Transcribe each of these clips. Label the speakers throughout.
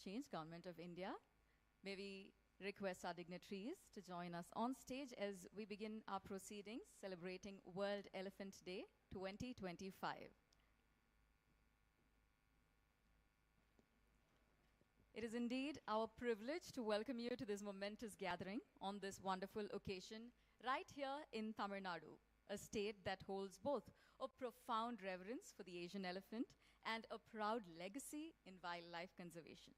Speaker 1: Change, Government of India. May we request our dignitaries to join us on stage as we begin our proceedings celebrating World Elephant Day 2025. It is indeed our privilege to welcome you to this momentous gathering on this wonderful occasion right here in Tamil Nadu, a state that holds both a profound reverence for the Asian elephant and a proud legacy in wildlife conservation.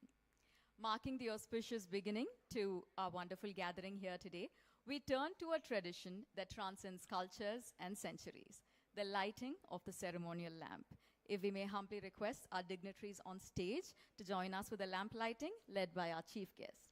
Speaker 1: Marking the auspicious beginning to our wonderful gathering here today, we turn to a tradition that transcends cultures and centuries, the lighting of the ceremonial lamp. If we may humbly request our dignitaries on stage to join us with the lamp lighting led by our chief guest.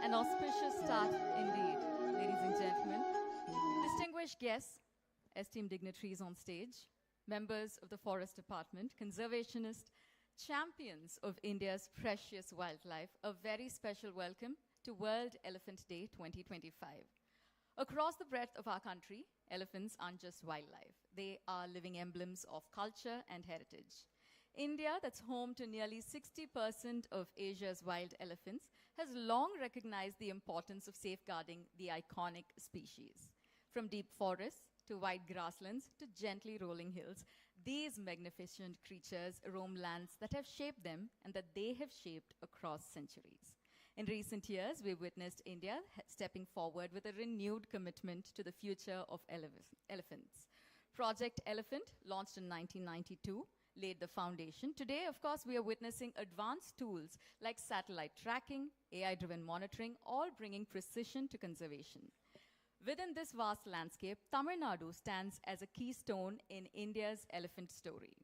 Speaker 1: An auspicious start indeed, ladies and gentlemen. Distinguished guests, esteemed dignitaries on stage, members of the Forest Department, conservationists, champions of India's precious wildlife, a very special welcome to World Elephant Day 2025. Across the breadth of our country, elephants aren't just wildlife. They are living emblems of culture and heritage. India, that's home to nearly 60% of Asia's wild elephants, has long recognized the importance of safeguarding the iconic species. From deep forests to wide grasslands to gently rolling hills, these magnificent creatures roam lands that have shaped them and that they have shaped across centuries. In recent years, we've witnessed India stepping forward with a renewed commitment to the future of elephants. Project Elephant, launched in 1992, laid the foundation. Today, of course, we are witnessing advanced tools like satellite tracking, AI-driven monitoring, all bringing precision to conservation. Within this vast landscape, Tamil Nadu stands as a keystone in India's elephant story.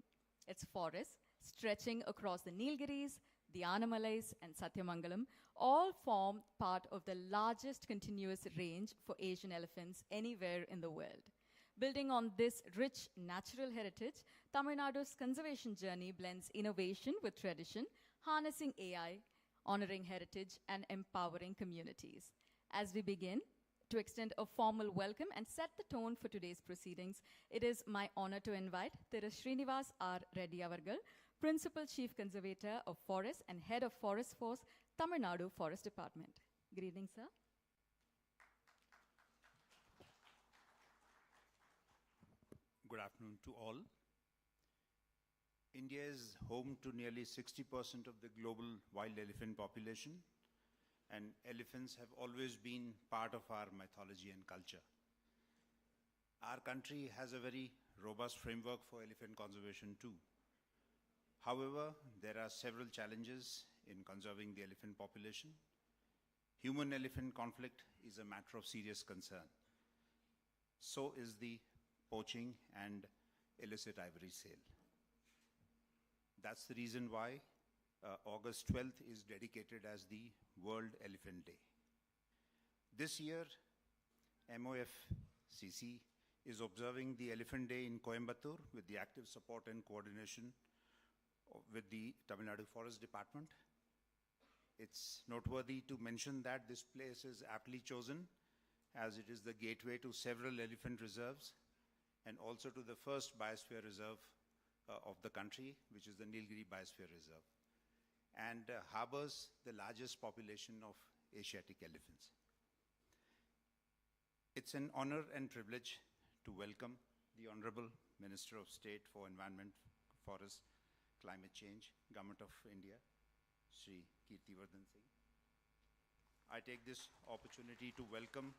Speaker 1: Its forests, stretching across the Nilgiris, the Anamalais, and Satyamangalam, all form part of the largest continuous range for Asian elephants anywhere in the world. Building on this rich natural heritage, Tamil Nadu's conservation journey blends innovation with tradition, harnessing AI, honoring heritage, and empowering communities. As we begin to extend a formal welcome and set the tone for today's proceedings, it is my honor to invite Thiru Srinivas R. Reddy Avargal, Principal Chief Conservator of Forests and Head of Forest Force, Tamil Nadu Forest Department. Good evening, sir.
Speaker 2: Good afternoon to all. India is home to nearly 60% of the global wild elephant population, and elephants have always been part of our mythology and culture. Our country has a very robust framework for elephant conservation too. However, there are several challenges in conserving the elephant population. Human-elephant conflict is a matter of serious concern. So is the poaching and illicit ivory sale. That's the reason why August 12th is dedicated as the World Elephant Day. This year, MOFCC is observing the Elephant Day in Coimbatore with the active support and coordination with the Tamil Nadu Forest Department. It's noteworthy to mention that this place is aptly chosen as it is the gateway to several elephant reserves and also to the first biosphere reserve of the country, which is the Nilgiri Biosphere Reserve, and harbors the largest population of Asiatic elephants. It's an honor and privilege to welcome the Honorable Minister of State for Environment, Forests, Climate Change, Government of India, Shri Kirtivardhan Singh. I take this opportunity to welcome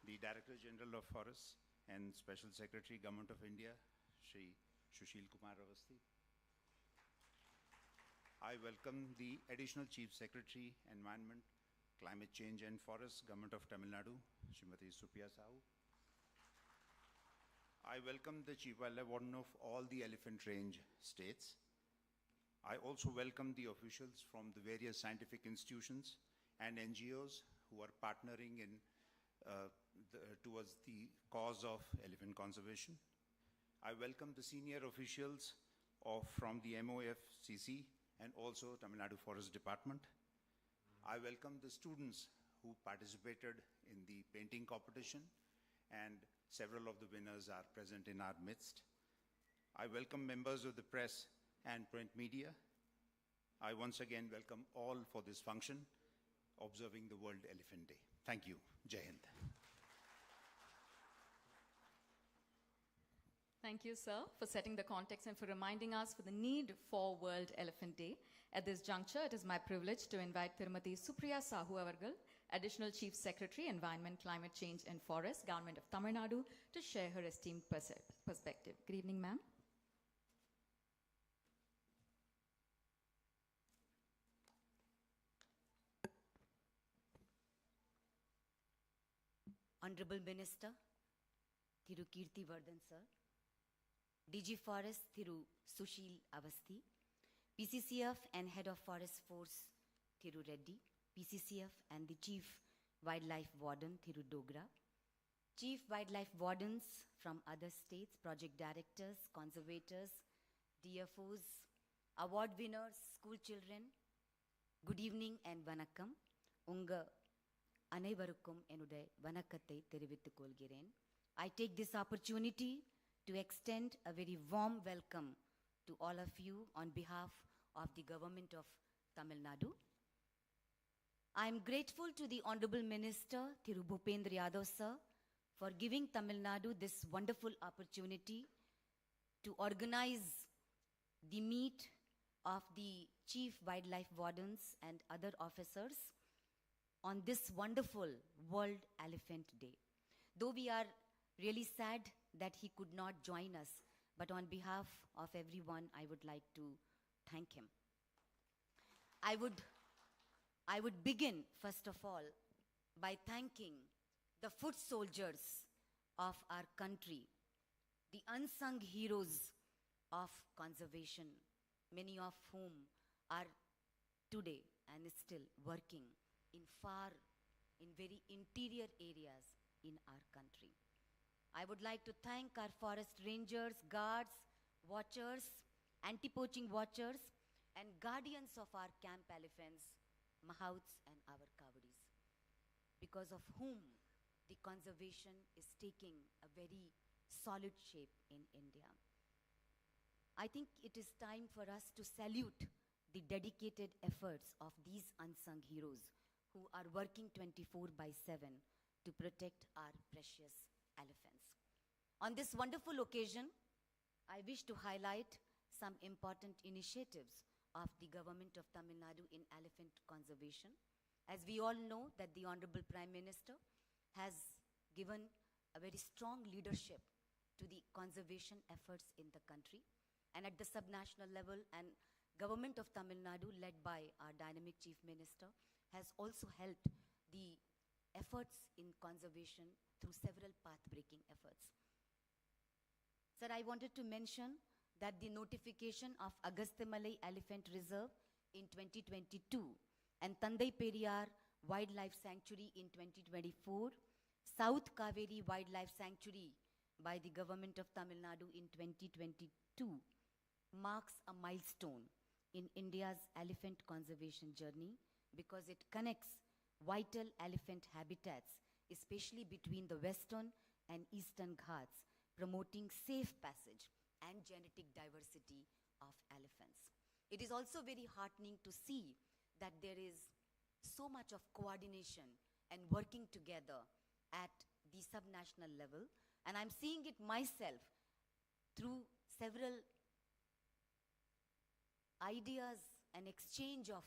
Speaker 2: the Director General of Forests and Special Secretary, Government of India, Shri Sushil Kumar Avasthi. I welcome the Additional Chief Secretary, Environment, Climate Change and Forests, Government of Tamil Nadu, Srimati Supriya Sahu. I welcome the Chief Wildlife Warden of all the elephant range states. I also welcome the officials from the various scientific institutions and NGOs who are partnering in towards the cause of elephant conservation. I welcome the senior officials from the MOFCC and also Tamil Nadu Forest Department. I welcome the students who participated in the painting competition, and several of the winners are present in our midst. I welcome members of the press and print media. I once again welcome all for this function, observing the World Elephant Day. Thank you. Jai Hind.
Speaker 1: Thank you, sir, for setting the context and for reminding us for the need for World Elephant Day. At this juncture, it is my privilege to invite Tirumati Supriya Sahu Avargal, Additional Chief Secretary, Environment, Climate Change and Forests, Government of Tamil Nadu, to share her esteemed perspective. Good evening, ma'am.
Speaker 3: Honorable Minister, Thiru Kirtivardhan sir, DG Forest Thiru Sushil Avasthi, PCCF and Head of Forest Force Thiru Reddy, PCCF and the Chief Wildlife Warden Thiru Dogra, Chief Wildlife Wardens from other states, project directors, conservators, DFOs, award winners, school children, good evening and vanakkam. Unga அனைவருக்கும் என்னுடைய வணக்கத்தை தெரிவித்துக் கொள்கிறேன். I take this opportunity to extend a very warm welcome to all of you on behalf of the government of Tamil Nadu. I am grateful to the Honorable Minister Thiru Bhupendra Yadav sir for giving Tamil Nadu this wonderful opportunity to organize the meet of the Chief Wildlife Wardens and other officers on this wonderful World Elephant Day. Though we are really sad that he could not join us, but on behalf of everyone, I would like to thank him. I would begin, first of all, by thanking the foot soldiers of our country, the unsung heroes of conservation, many of whom are today and still working in very interior areas in our country. I would like to thank our forest rangers, guards, watchers, anti-poaching watchers, and guardians of our camp elephants, mahouts and our kavadis, because of whom the conservation is taking a very solid shape in India. I think it is time for us to salute the dedicated efforts of these unsung heroes who are working 24/7 to protect our precious elephants. On this wonderful occasion, I wish to highlight some important initiatives of the government of Tamil Nadu in elephant conservation. As we all know that the Honorable Prime Minister has given a very strong leadership to the conservation efforts in the country, and at the subnational level, and government of Tamil Nadu led by our dynamic Chief Minister has also helped the efforts in conservation through several path-breaking efforts. Sir, I wanted to mention that the notification of Agastyamalai Elephant Reserve in 2022 and Tandai Periyar Wildlife Sanctuary in 2024, South Kaveri Wildlife Sanctuary by the government of Tamil Nadu in 2022 marks a milestone in India's elephant conservation journey, because it connects vital elephant habitats, especially between the western and eastern Ghats, promoting safe passage and genetic diversity of elephants. It is also very heartening to see that there is so much of coordination and working together at the subnational level, and I'm seeing it myself through several ideas and exchange of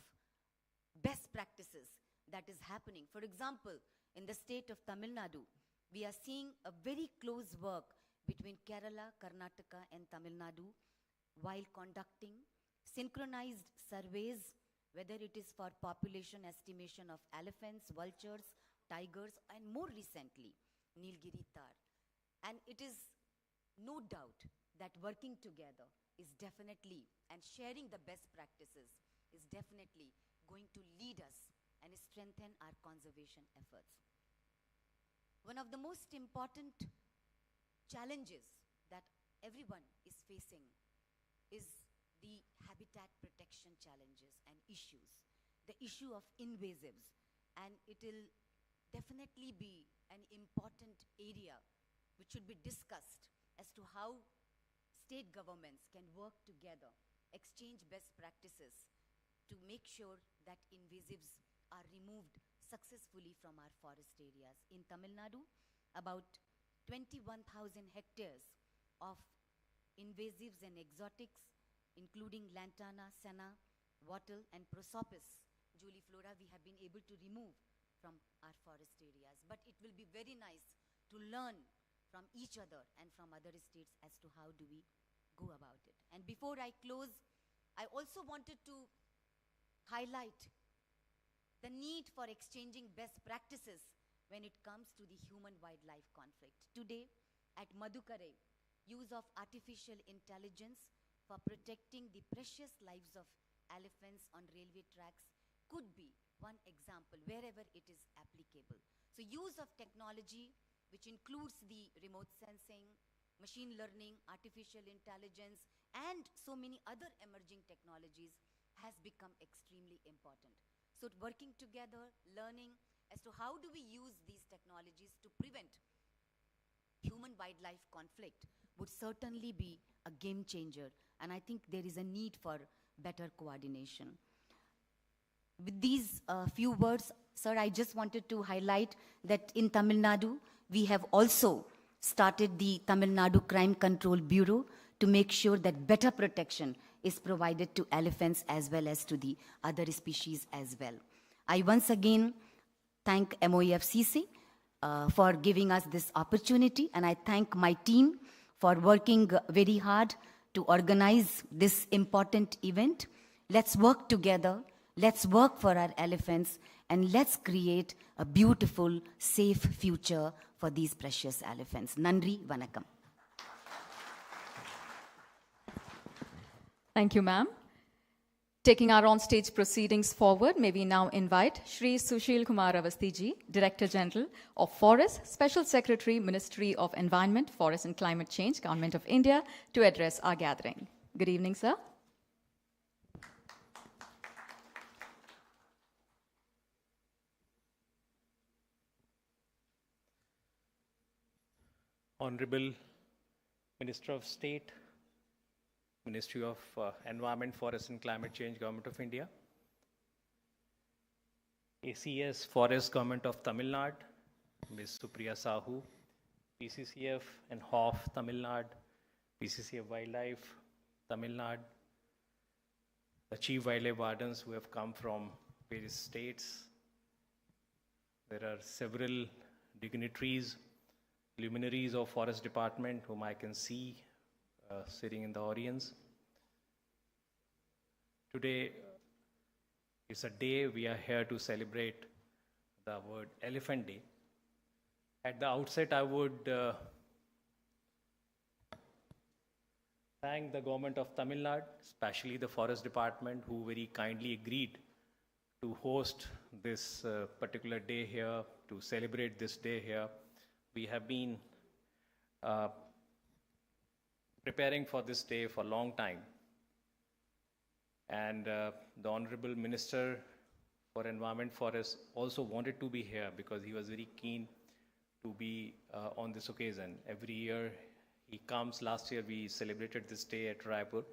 Speaker 3: best practices that is happening. For example, in the state of Tamil Nadu, we are seeing a very close work between Kerala, Karnataka, and Tamil Nadu while conducting synchronized surveys, whether it is for population estimation of elephants, vultures, tigers, and more recently, Nilgiri Tar. And it is no doubt that working together is definitely, and sharing the best practices is definitely going to lead us and strengthen our conservation efforts. One of the most important challenges that everyone is facing is the habitat protection challenges and issues, the issue of invasives, and it will definitely be an important area which should be discussed as to how state governments can work together, exchange best practices to make sure that invasives are removed successfully from our forest areas. In Tamil Nadu, about 21,000 hectares of invasives and exotics, including lantana, senna, wattle, and prosopis juliflora, we have been able to remove from our forest areas. But it will be very nice to learn from each other and from other states as to how do we go about it. And before I close, I also wanted to highlight the need for exchanging best practices when it comes to the human-wildlife conflict. Today, at Madukare, use of artificial intelligence for protecting the precious lives of elephants on railway tracks could be one example wherever it is applicable. So use of technology, which includes the remote sensing, machine learning, artificial intelligence, and so many other emerging technologies has become extremely important. So working together, learning as to how do we use these technologies to prevent human-wildlife conflict would certainly be a game changer. And I think there is a need for better coordination. With these few words, sir, I just wanted to highlight that in Tamil Nadu, we have also started the Tamil Nadu Crime Control Bureau to make sure that better protection is provided to elephants as well as to the other species as well. I once again thank MOEFCC for giving us this opportunity, and I thank my team for working very hard to organize this important event. Let's work together, let's work for our elephants, and let's create a beautiful, safe future for these precious elephants. Nandri, Vanakkam.
Speaker 1: Thank you, ma'am. Taking our on-stage proceedings forward, may we now invite Shri Sushil Kumar Avasthi ji, Director General of Forest, Special Secretary, Ministry of Environment, Forest and Climate Change, Government of India, to address our gathering. Good evening, sir.
Speaker 4: Honorable Minister of State, Ministry of Environment, Forest and Climate Change, Government of India, ACS Forest, Government of Tamil Nadu, Ms. Supriya Sahu, PCCF and HOF, Tamil Nadu, PCCF Wildlife, Tamil Nadu, the Chief Wildlife Wardens who have come from various states. There are several dignitaries, luminaries of Forest Department whom I can see sitting in the audience. Today is a day we are here to celebrate the word Elephant Day. At the outset, I would thank the government of Tamil Nadu, especially the Forest Department, who very kindly agreed to host this particular day here, to celebrate this day here. We have been preparing for this day for a long time. And the Honorable Minister for Environment Forest also wanted to be here because he was very keen to be on this occasion. Every year he comes. Last year we celebrated this day at Raipur,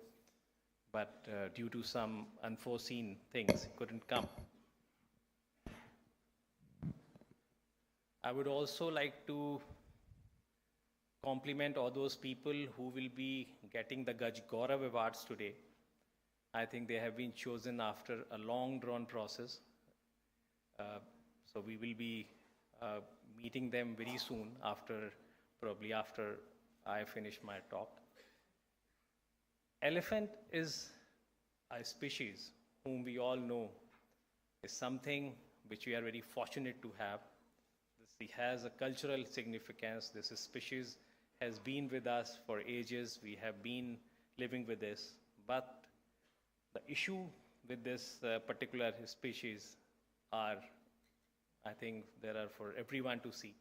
Speaker 4: but due to some unforeseen things, he couldn't come. I would also like to compliment all those people who will be getting the Gaj Gaurav Awards today. I think they have been chosen after a long drawn process. So we will be meeting them very soon probably after I finish my talk. Elephant is a species whom we all know is something which we are very fortunate to have. This has a cultural significance. This species has been with us for ages. We have been living with this. But the issue with this particular species are, I think, there are for everyone to see.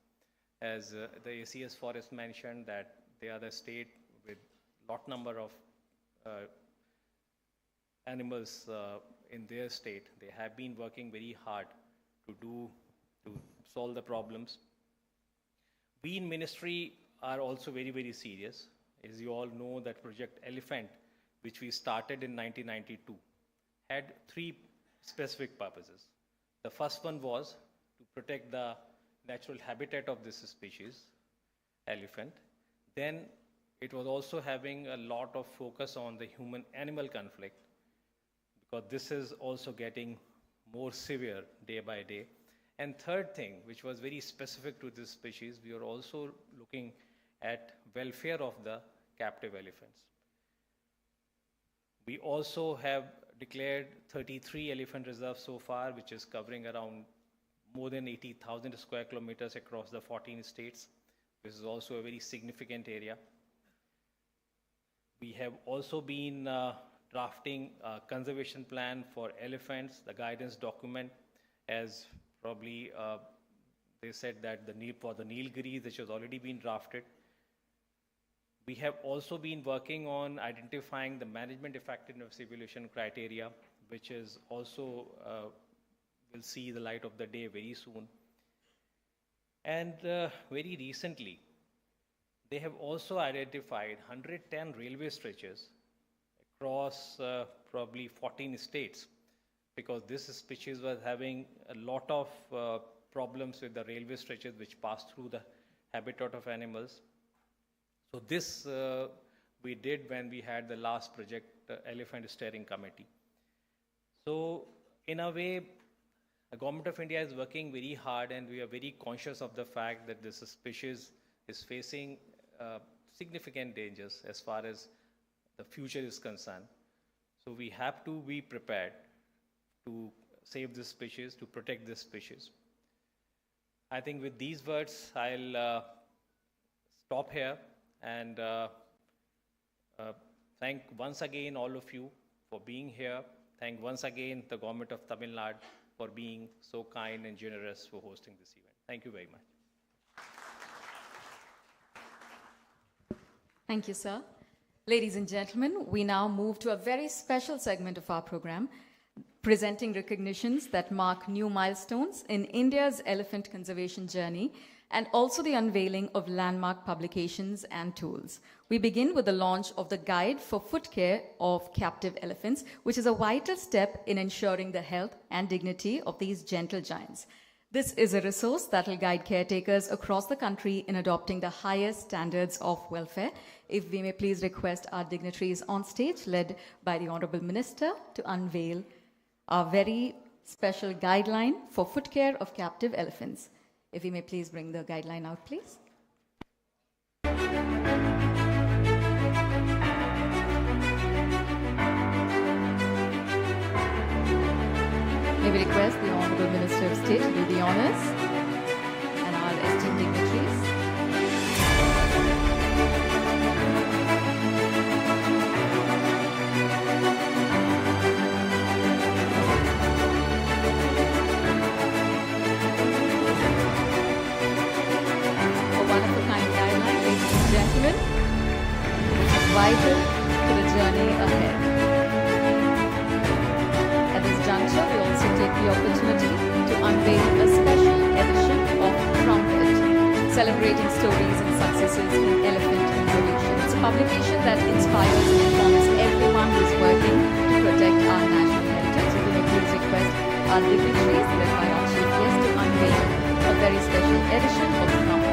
Speaker 4: As the ACS Forest mentioned, that they are the state with lot number of animals in their state. They have been working very hard to solve the problems. We in ministry are also very, very serious. As you all know, that Project Elephant, which we started in 1992, had three specific purposes. The first one was to protect the natural habitat of this species, elephant. Then it was also having a lot of focus on the human-animal conflict, because this is also getting more severe day by day. And third thing, which was very specific to this species, we are also looking at welfare of the captive elephants. We also have declared 33 elephant reserves so far, which is covering around more than 80,000 square kilometers across the 14 states. This is also a very significant area. We have also been drafting a conservation plan for elephants, the guidance document, as probably they said that for the Nilgiris, which has already been drafted. We have also been working on identifying the management effectiveness evaluation criteria, which is also will see the light of the day very soon. And very recently, they have also identified 110 railway stretches across probably 14 states, because this species was having a lot of problems with the railway stretches which pass through the habitat of animals. So this we did when we had the last project Elephant Steering Committee. So in a way, the Government of India is working very hard, and we are very conscious of the fact that this species is facing significant dangers as far as the future is concerned. So we have to be prepared to save this species, to protect this species. I think with these words, I'll stop here and thank once again all of you for being here. Thank once again the Government of Tamil Nadu for being so kind and generous for hosting this event. Thank you very much.
Speaker 1: Thank you, sir. Ladies and gentlemen, we now move to a very special segment of our program, presenting recognitions that mark new milestones in India's elephant conservation journey, and also the unveiling of landmark publications and tools. We begin with the launch of the Guide for Foot Care of Captive Elephants, which is a vital step in ensuring the health and dignity of these gentle giants. This is a resource that will guide caretakers across the country in adopting the highest standards of welfare. If we may please request our dignitaries on stage, led by the Honorable Minister, to unveil our very special guideline for foot care of captive elephants. If we may please bring the guideline out, please. May we request the Honorable Minister of State to do the honors and our esteemed dignitaries. Gentlemen, vital to the journey ahead. At this juncture, we also take the opportunity to unveil a special edition of Trumpet, celebrating stories and successes in elephant conservation. It's a publication that inspires and informs everyone who is working to protect our national heritage. We may please request our dignitaries, led by our chief guest, to unveil a very special edition of Trumpet.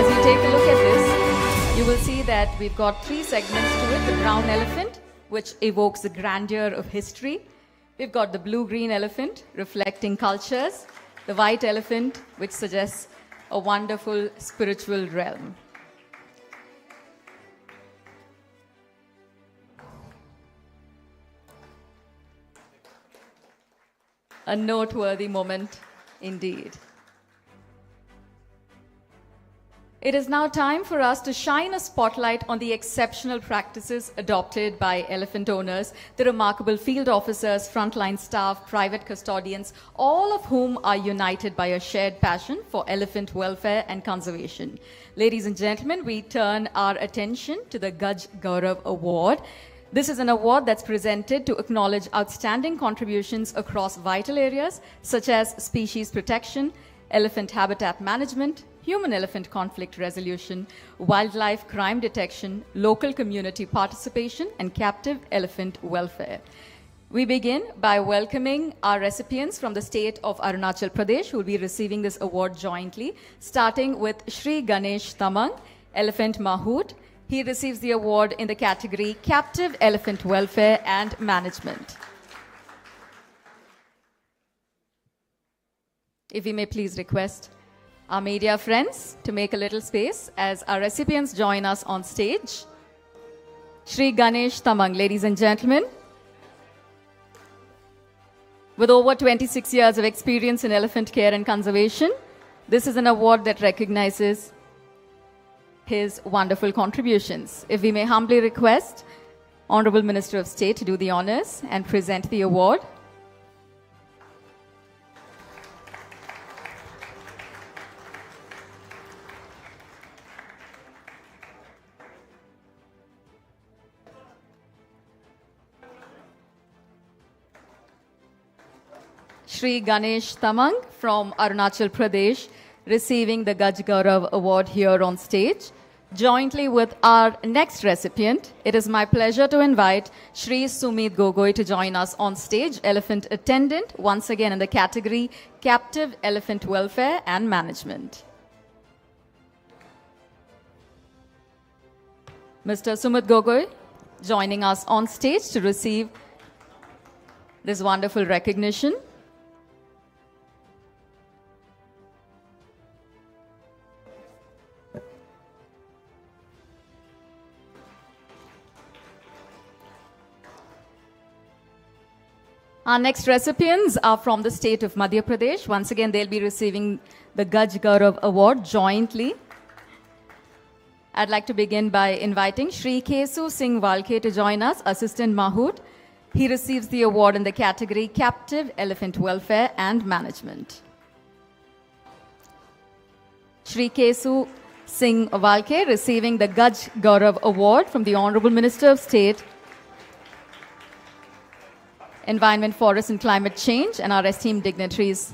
Speaker 1: As you take a look at this, you will see that we've got 3 segments to it. The brown elephant, which evokes the grandeur of history. We've got the blue-green elephant, reflecting cultures. The white elephant, which suggests a wonderful spiritual realm. A noteworthy moment indeed. It is now time for us to shine a spotlight on the exceptional practices adopted by elephant owners, the remarkable field officers, frontline staff, private custodians, all of whom are united by a shared passion for elephant welfare and conservation. Ladies and gentlemen, we turn our attention to the Gaj Gaurav Award. This is an award that's presented to acknowledge outstanding contributions across vital areas such as species protection, elephant habitat management, human-elephant conflict resolution, wildlife crime detection, local community participation, and captive elephant welfare. We begin by welcoming our recipients from the state of Arunachal Pradesh who will be receiving this award jointly, starting with Shri Ganesh Tamang, Elephant Mahoot. He receives the award in the category Captive Elephant Welfare and Management. If we may please request our media friends to make a little space as our recipients join us on stage. Shri Ganesh Tamang, ladies and gentlemen. With over 26 years of experience in elephant care and conservation, this is an award that recognizes his wonderful contributions. If we may humbly request Honorable Minister of State to do the honors and present the award. Shri Ganesh Tamang from Arunachal Pradesh receiving the Gaj Gaurav Award here on stage. Jointly with our next recipient, it is my pleasure to invite Shri Sumit Gogoi to join us on stage, Elephant Attendant, once again in the category Captive Elephant Welfare and Management. Mr. Sumit Gogoi joining us on stage to receive this wonderful recognition. Our next recipients are from the state of Madhya Pradesh. Once again, they'll be receiving the Gaj Gaurav Award jointly. I'd like to begin by inviting Shri Kesu Singh Walke to join us, Assistant Mahoot. He receives the award in the category Captive Elephant Welfare and Management. Shri Kesu Singh Walke receiving the Gaj Gaurav Award from the Honorable Minister of State, Environment, Forest and Climate Change, and our esteemed dignitaries.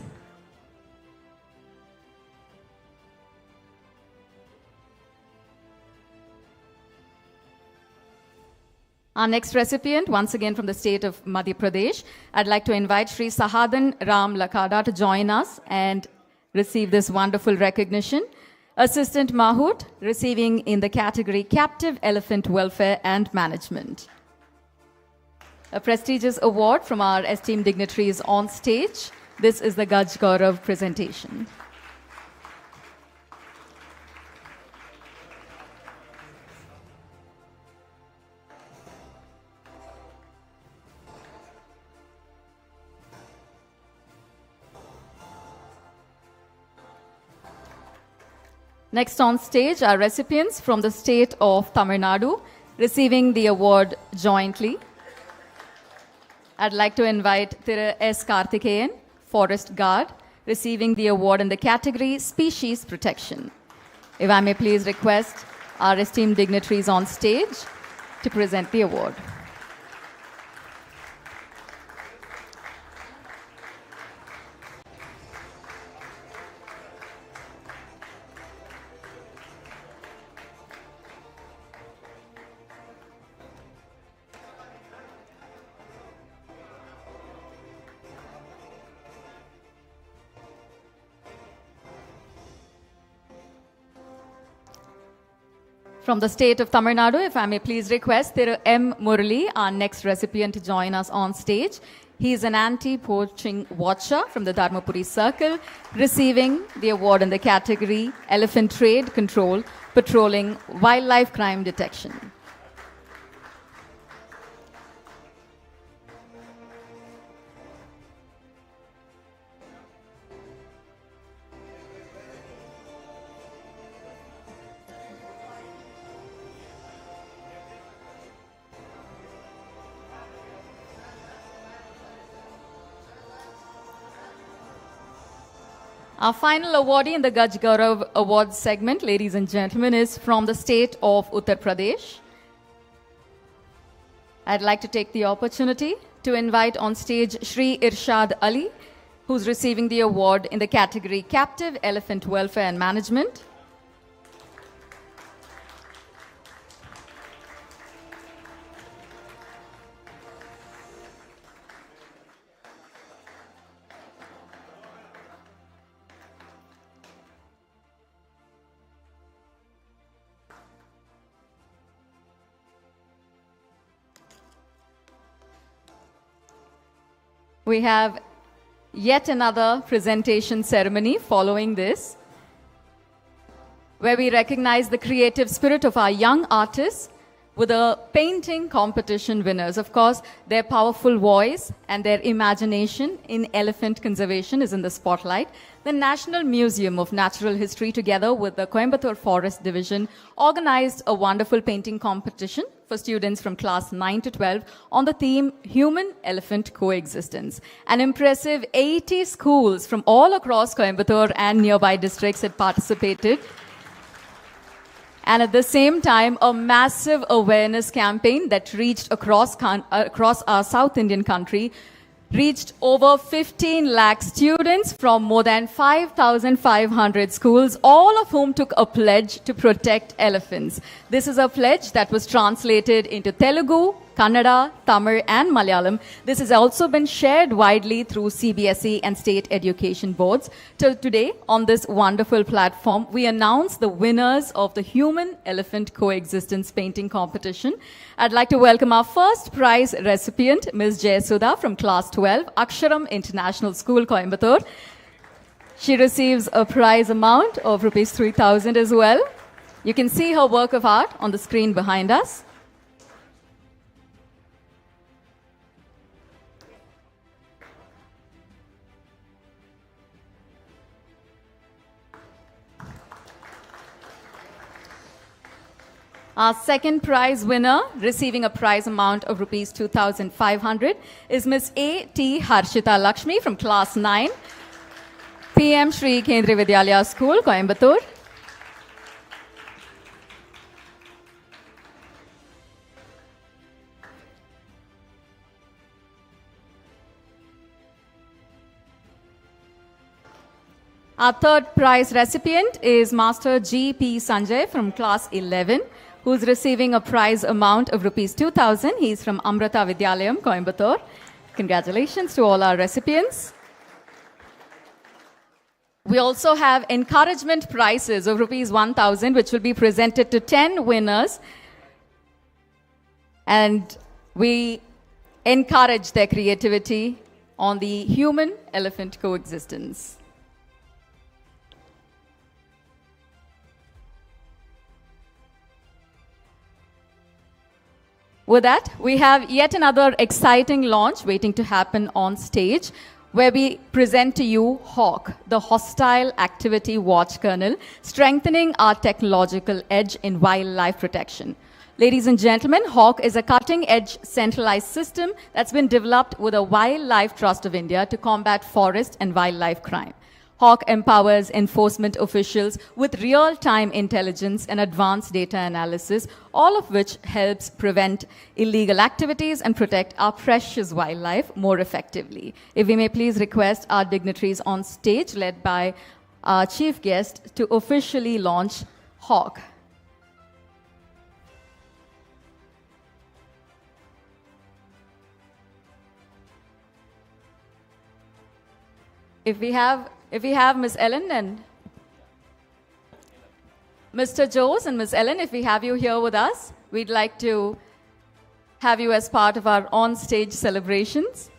Speaker 1: Our next recipient, once again from the state of Madhya Pradesh, I'd like to invite Shri Sahadan Ram Lakada to join us and receive this wonderful recognition. Assistant Mahoot, receiving in the category Captive Elephant Welfare and Management. A prestigious award from our esteemed dignitaries on stage. This is the Gaj Gaurav presentation. Next on stage are recipients from the state of Tamil Nadu, receiving the award jointly. I'd like to invite Thira S. Karthikeyan, Forest Guard, receiving the award in the category Species Protection. If I may please request our esteemed dignitaries on stage to present the award. From the state of Tamil Nadu, if I may please request Thiru M. Murali, our next recipient, to join us on stage. He is an anti-poaching watcher from the Dharmapuri Circle, receiving the award in the category Elephant Trade Control, Patrolling Wildlife Crime Detection. Our final awardee in the Gaj Gaurav Awards segment, ladies and gentlemen, is from the state of Uttar Pradesh. I'd like to take the opportunity to invite on stage Shri Irshad Ali, who's receiving the award in the category Captive Elephant Welfare and Management. We have yet another presentation ceremony following this, where we recognize the creative spirit of our young artists with the painting competition winners. Of course, their powerful voice and their imagination in elephant conservation is in the spotlight. The National Museum of Natural History, together with the Coimbatore Forest Division, organized a wonderful painting competition for students from class 9 to 12 on the theme Human-Elephant Coexistence. An impressive 80 schools from all across Coimbatore and nearby districts had participated. And at the same time, a massive awareness campaign that reached across our South Indian country reached over 15 lakh students from more than 5,500 schools, all of whom took a pledge to protect elephants. This is a pledge that was translated into Telugu, Kannada, Tamil and Malayalam. This has also been shared widely through CBSE and state education boards. Till today, on this wonderful platform, we announce the winners of the Human-Elephant Coexistence Painting Competition. I'd like to welcome our first prize recipient, Ms. Jayasudha from class 12, Aksharam International School, Coimbatore. She receives a prize amount of rupees 3,000 as well. You can see her work of art on the screen behind us. Our second prize winner, receiving a prize amount of rupees 2,500, is Ms. A.T. Harshita Lakshmi from class 9, PM Shri Kendriya Vidyalaya School, Coimbatore. Our third prize recipient is Master G.P. Sanjay from class 11, who's receiving a prize amount of rupees 2,000. He's from Amrita Vidyalayam, Coimbatore. Congratulations to all our recipients. We also have encouragement prizes of rupees 1,000, which will be presented to 10 winners. And we encourage their creativity on the human-elephant coexistence. With that, we have yet another exciting launch waiting to happen on stage, where we present to you HAWK, the Hostile Activity Watch Kernel, strengthening our technological edge in wildlife protection. Ladies and gentlemen, HAWK is a cutting-edge centralized system that's been developed with the Wildlife Trust of India to combat forest and wildlife crime. HAWK empowers enforcement officials with real-time intelligence and advanced data analysis, all of which helps prevent illegal activities and protect our precious wildlife more effectively. If we may please request our dignitaries on stage, led by our chief guest, to officially launch HAWK. If we have Ms. Ellen and Mr. Jose and Ms. Ellen, if we have you here with us, we'd like to have you as part of our on-stage celebrations.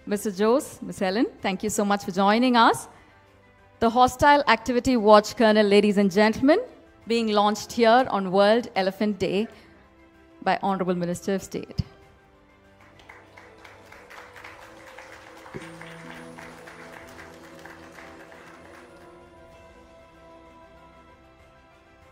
Speaker 1: Mr. Jose, Ms. Ellen, thank you so much for joining us. The Hostile Activity Watch Kernel, ladies and gentlemen, being launched here on World Elephant Day by Honorable Minister of State.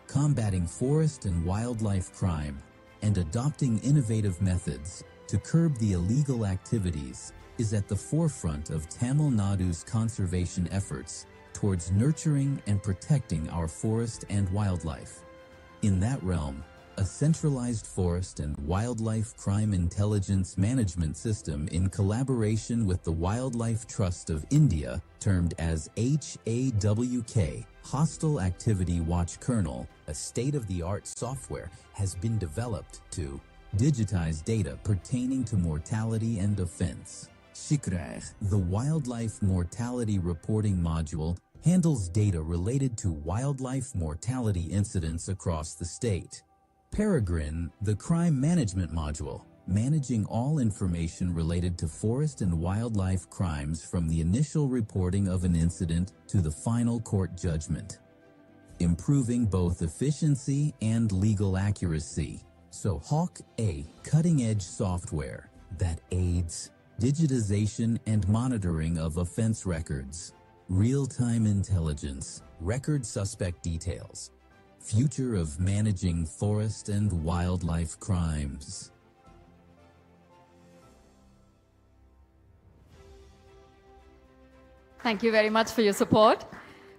Speaker 5: Combating forest and wildlife crime and adopting innovative methods to curb the illegal activities is at the forefront of Tamil Nadu's conservation efforts towards nurturing and protecting our forest and wildlife. In that realm, a centralized forest and wildlife crime intelligence management system in collaboration with the Wildlife Trust of India, termed as HAWK, Hostile Activity Watch Kernel, a state-of-the-art software, has been developed to digitize data pertaining to mortality and offense. Shikrar, the Wildlife Mortality Reporting Module, handles data related to wildlife mortality incidents across the state. Peregrine, the Crime Management Module, managing all information related to forest and wildlife crimes from the initial reporting of an incident to the final court judgment, improving both efficiency and legal accuracy. So Hawk A, cutting-edge software that aids digitization and monitoring of offense records, real-time intelligence, record suspect details, future of managing forest and wildlife crimes.
Speaker 1: Thank you very much for your support.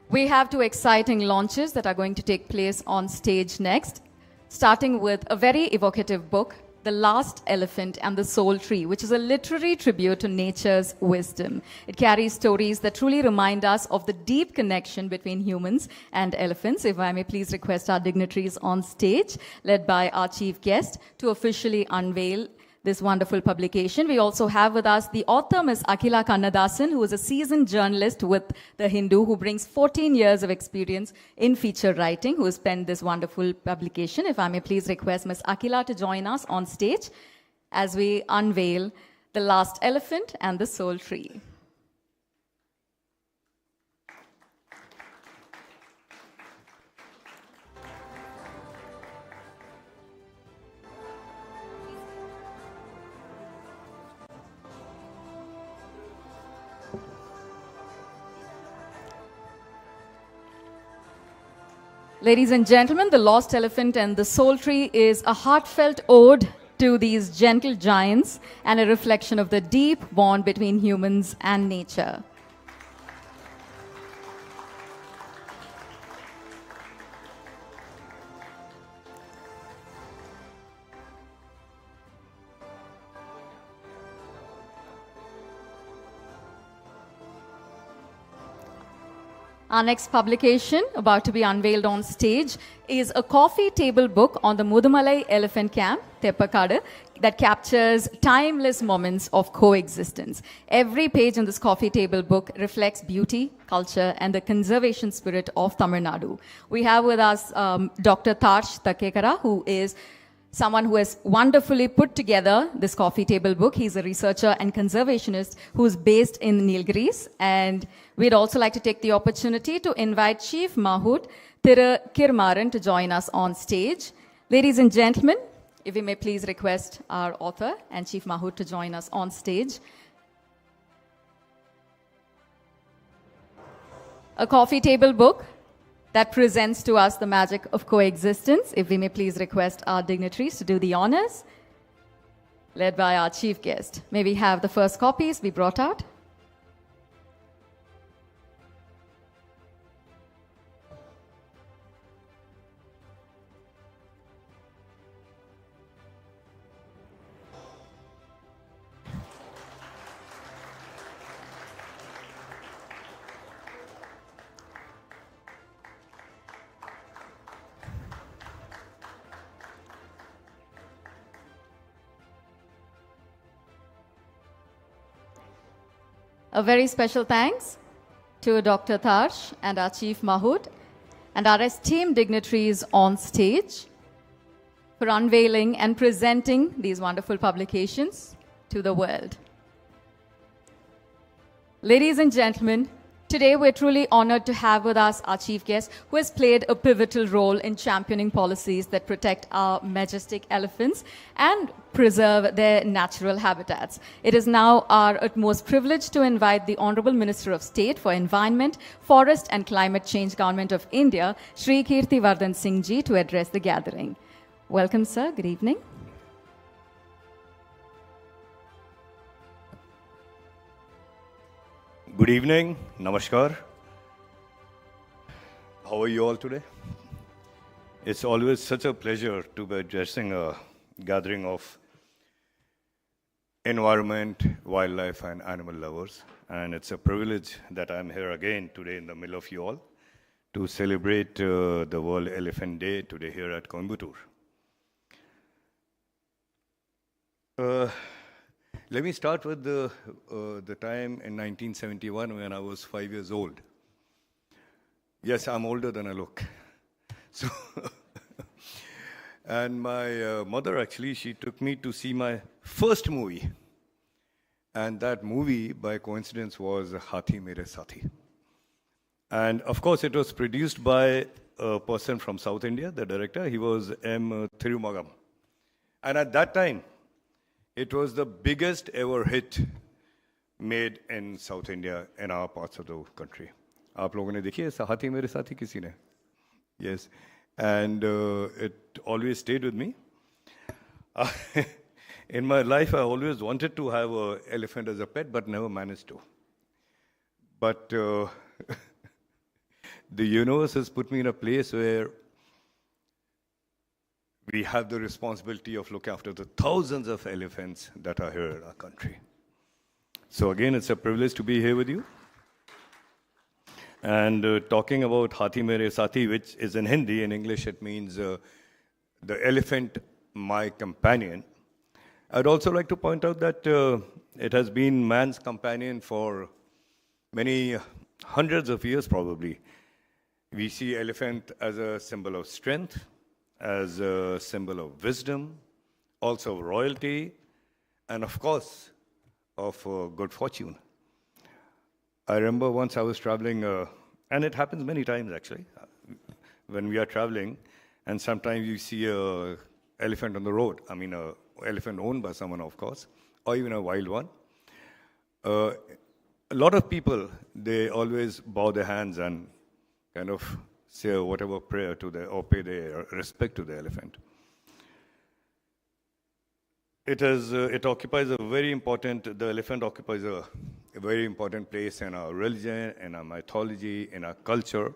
Speaker 1: We have two exciting launches that are going to take place on stage next, starting with a very evocative book, The Last Elephant and the Soul Tree, which is a literary tribute to nature's wisdom. It carries stories that truly remind us of the deep connection between humans and elephants. If I may please request our dignitaries on stage, led by our chief guest, to officially unveil this wonderful publication. We also have with us the author, Ms. Akila Kannadasan, who is a seasoned journalist with The Hindu, who brings 14 years of experience in feature writing, who has penned this wonderful publication. If I may please request Ms. Akila to join us on stage as we unveil The Last Elephant and the Soul Tree. Ladies and gentlemen, The Lost Elephant and the Soul Tree is a heartfelt ode to these gentle giants and a reflection of the deep bond between humans and nature. Our next publication, about to be unveiled on stage, is a coffee table book on the Mudumalai elephant camp, Teppakadu, that captures timeless moments of coexistence. Every page in this coffee table book reflects beauty, culture, and the conservation spirit of Tamil Nadu. We have with us Dr. Tarsh Takekara, who is someone who has wonderfully put together this coffee table book. He's a researcher and conservationist who's based in Nilgiris. And we'd also like to take the opportunity to invite Chief Mahood Thira Kirmaran to join us on stage. Ladies and gentlemen, if we may please request our author and Chief Mahood to join us on stage. A coffee table book that presents to us the magic of coexistence. If we may please request our dignitaries to do the honors, led by our chief guest. May we have the first copies be brought out? A very special thanks to Dr. Tarsh and our Chief Mahood. And and our esteemed dignitaries on stage for unveiling and presenting these wonderful publications to the world. Ladies and gentlemen, today we're truly honored to have with us our chief guest who has played a pivotal role in championing policies that protect our majestic elephants and preserve their natural habitats. It is now our utmost privilege to invite the Honorable Minister of State for Environment, Forest and Climate Change, Government of India, Shri Kirtivardhan Singh Ji, to address the gathering. Welcome, sir. Good evening.
Speaker 6: Good evening, Namaskar. How are you all today? It's always such a pleasure to be addressing a gathering of environment, wildlife, and animal lovers. And it's a privilege that I'm here again today in the middle of you all to celebrate the World Elephant Day today here at Comibatore. Let me start with the time in 1971 when I was 5 years old. Yes, I'm older than I look. So, and my mother actually, she took me to see my first movie. And that movie, by coincidence, was Hathi Mere Sathi. And of course, it was produced by a person from South India, the director. He was M. Thirumagam. And at that time, it was the biggest ever hit made in South India, in our parts of the country. आप लोगों ने देखी है हाथी मेरे साथी किसी ने? Yes, and it always stayed with me. In my life, I always wanted to have an elephant as a pet, but never managed to. But the universe has put me in a place where we have the responsibility of looking after the thousands of elephants that are here in our country. So again, it's a privilege to be here with you. And talking about Hathi Mere Sathi, which is in Hindi, in English it means the elephant, my companion. I'd also like to point out that it has been man's companion for many hundreds of years probably. We see elephant as a symbol of strength, as a symbol of wisdom, also royalty, and of course, of good fortune. I remember once I was traveling, and it happens many times actually, when we are traveling, and sometimes you see an elephant on the road. I mean, an elephant owned by someone, of course, or even a wild one. A lot of people, they always bow their hands and kind of say whatever prayer to the, or pay their respect to the elephant. It occupies a very important, the elephant occupies a very important place in our religion, in our mythology, in our culture.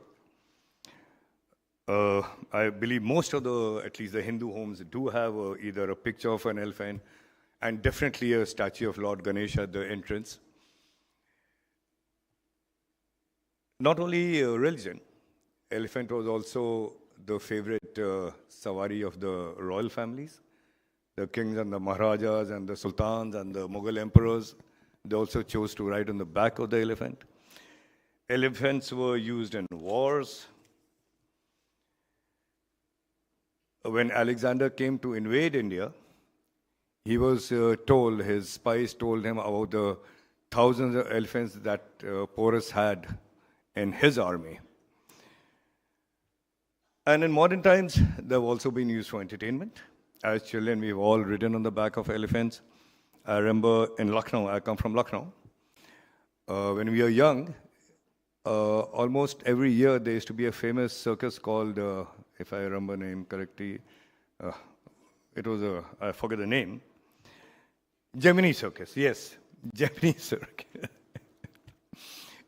Speaker 6: I believe most of the, at least the Hindu homes do have either a picture of an elephant and definitely a statue of Lord Ganesha at the entrance. Not only religion, elephant was also the favorite sawari of the royal families. The kings and the maharajas and the sultans and the Mughal emperors, they also chose to ride on the back of the elephant. Elephants were used in wars. When Alexander came to invade India, he was told, his spies told him about the thousands of elephants that Porus had in his army. And in modern times, they've also been used for entertainment. As children, we've all ridden on the back of elephants. I remember in Lucknow, I come from Lucknow. When we were young, almost every year there used to be a famous circus called, if I remember the name correctly, it was I forget the name, Gemini Circus, yes, Gemini Circus.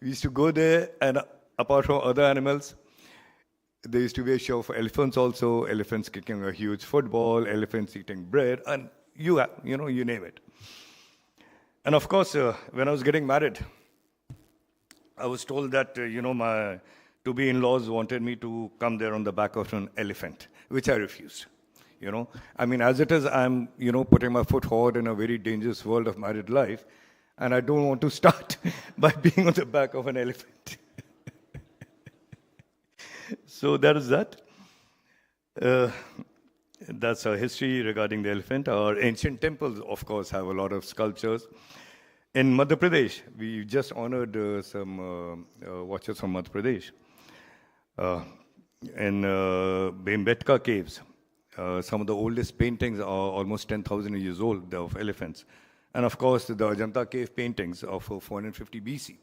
Speaker 6: We used to go there, and apart from other animals, there used to be a show for elephants also, elephants kicking a huge football, elephants eating bread, and you name it. And of course, when I was getting married, I was told that, my to-be in-laws wanted me to come there on the back of an elephant, which I refused. I mean, as it is, I'm, putting my foot forward in a very dangerous world of married life, and I don't want to start by being on the back of an elephant. So that is that. Uh, that's our history regarding the elephant. Our ancient temples, of course, have a lot of sculptures. In Madhya Pradesh, we just honored some watchers from Madhya Pradesh. In Bhimbetka caves, some of the oldest paintings are almost 10,000 years old of elephants. And of course, the Ajanta cave paintings of 450 BC,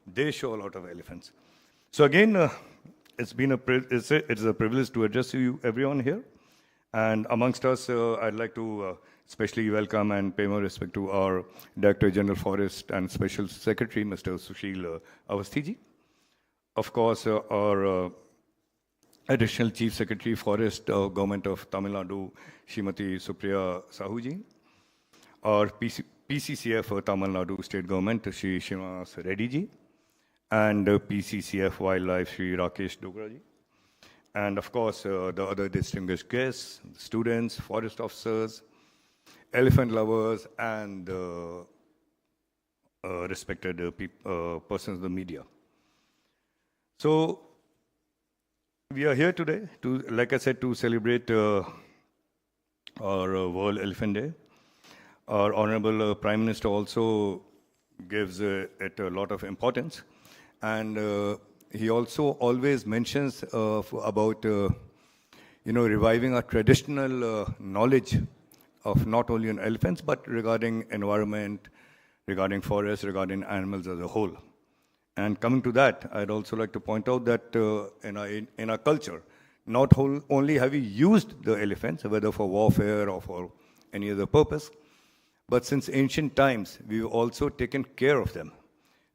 Speaker 6: they show a lot of elephants. So again, it's a privilege to address you, everyone here. And amongst us, I'd like to especially welcome and pay my respect to our Director General Forest and Special Secretary, Mr. Sushil Avasthi. Of course, our Additional Chief Secretary Forest Government of Tamil Nadu, Srimati Supriya Sahuji. Our PCCF Tamil Nadu State Government, Shri Srinivas Reddy ji. And PCCF Wildlife, Shri Rakesh Dogra ji. And of course, the other distinguished guests, students, forest officers, elephant lovers, and respected persons of the media. So, we are here today to, like I said, to celebrate our World Elephant Day. Our Honorable Prime Minister also gives it a lot of importance. And he also always mentions about, reviving our traditional knowledge of not only on elephants, but regarding environment, regarding forests, regarding animals as a whole. And coming to that, I'd also like to point out that in our culture, not only have we used the elephants, whether for warfare or for any other purpose, but since ancient times, we've also taken care of them.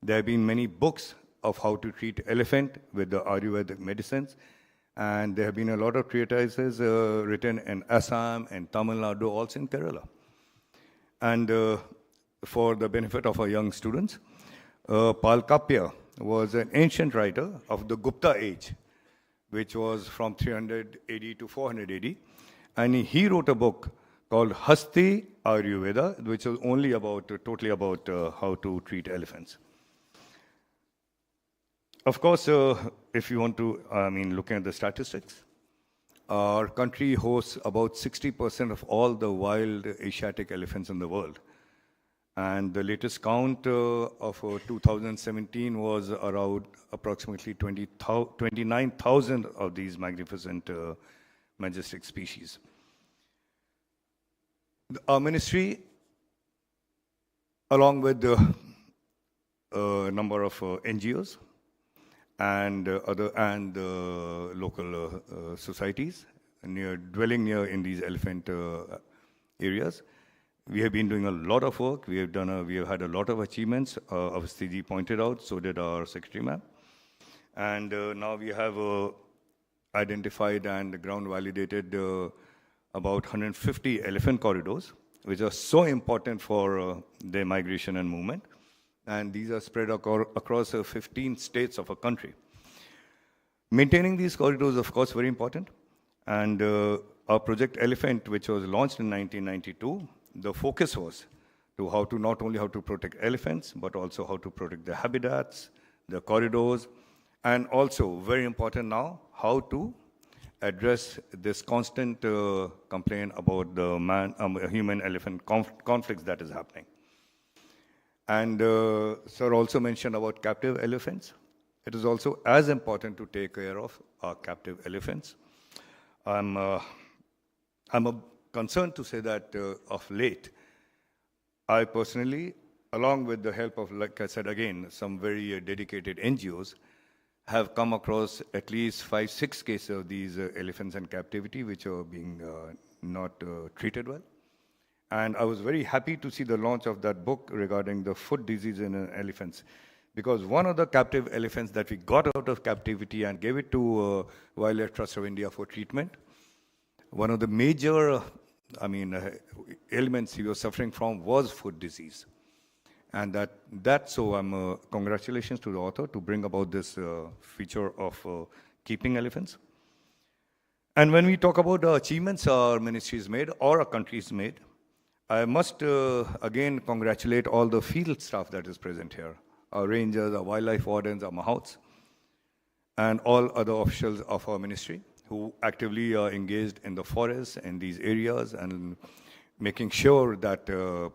Speaker 6: There have been many books of how to treat elephant with the Ayurvedic medicines, and there have been a lot of treatises written in Assam and Tamil Nadu, also in Kerala. And for the benefit of our young students, Palkapya was an ancient writer of the Gupta age, which was from 300 AD to 400 AD. And he wrote a book called Hasti Ayurveda, which was only totally about how to treat elephants. Of course, if you want to, looking at the statistics, our country hosts about 60% of all the wild Asiatic elephants in the world. And the latest count of 2017 was around approximately 29,000 of these magnificent, majestic species. Our ministry, along with a number of NGOs and local societies dwelling near in these elephant areas, we have been doing a lot of work. We have had a lot of achievements. Avasthi ji pointed out, so did our secretary ma'am. And now we have identified and ground validated about 150 elephant corridors, which are so important for their migration and movement. And these are spread across 15 states of a country. Maintaining these corridors, of course, very important. And our project Elephant, which was launched in 1992, the focus was to not only how to protect elephants, but also how to protect the habitats, the corridors, and also, very important now, how to address this constant complaint about the human-elephant conflicts that is happening. And sir also mentioned about captive elephants. It is also as important to take care of our captive elephants. I'm concerned to say that of late, I personally, along with the help of, like I said again, some very dedicated NGOs, have come across at least 5-6 cases of these elephants in captivity, which are being not treated well. And I was very happy to see the launch of that book regarding the foot disease in elephants. Because one of the captive elephants that we got out of captivity and gave it to Wildlife Trust of India for treatment, one of the major ailments he was suffering from was foot disease. And so congratulations to the author to bring about this feature of keeping elephants. And when we talk about the achievements our ministry has made or our country has made, I must again congratulate all the field staff that is present here, our rangers, our wildlife wardens, our mahouts. and all other officials of our ministry who actively are engaged in the forests in these areas and making sure that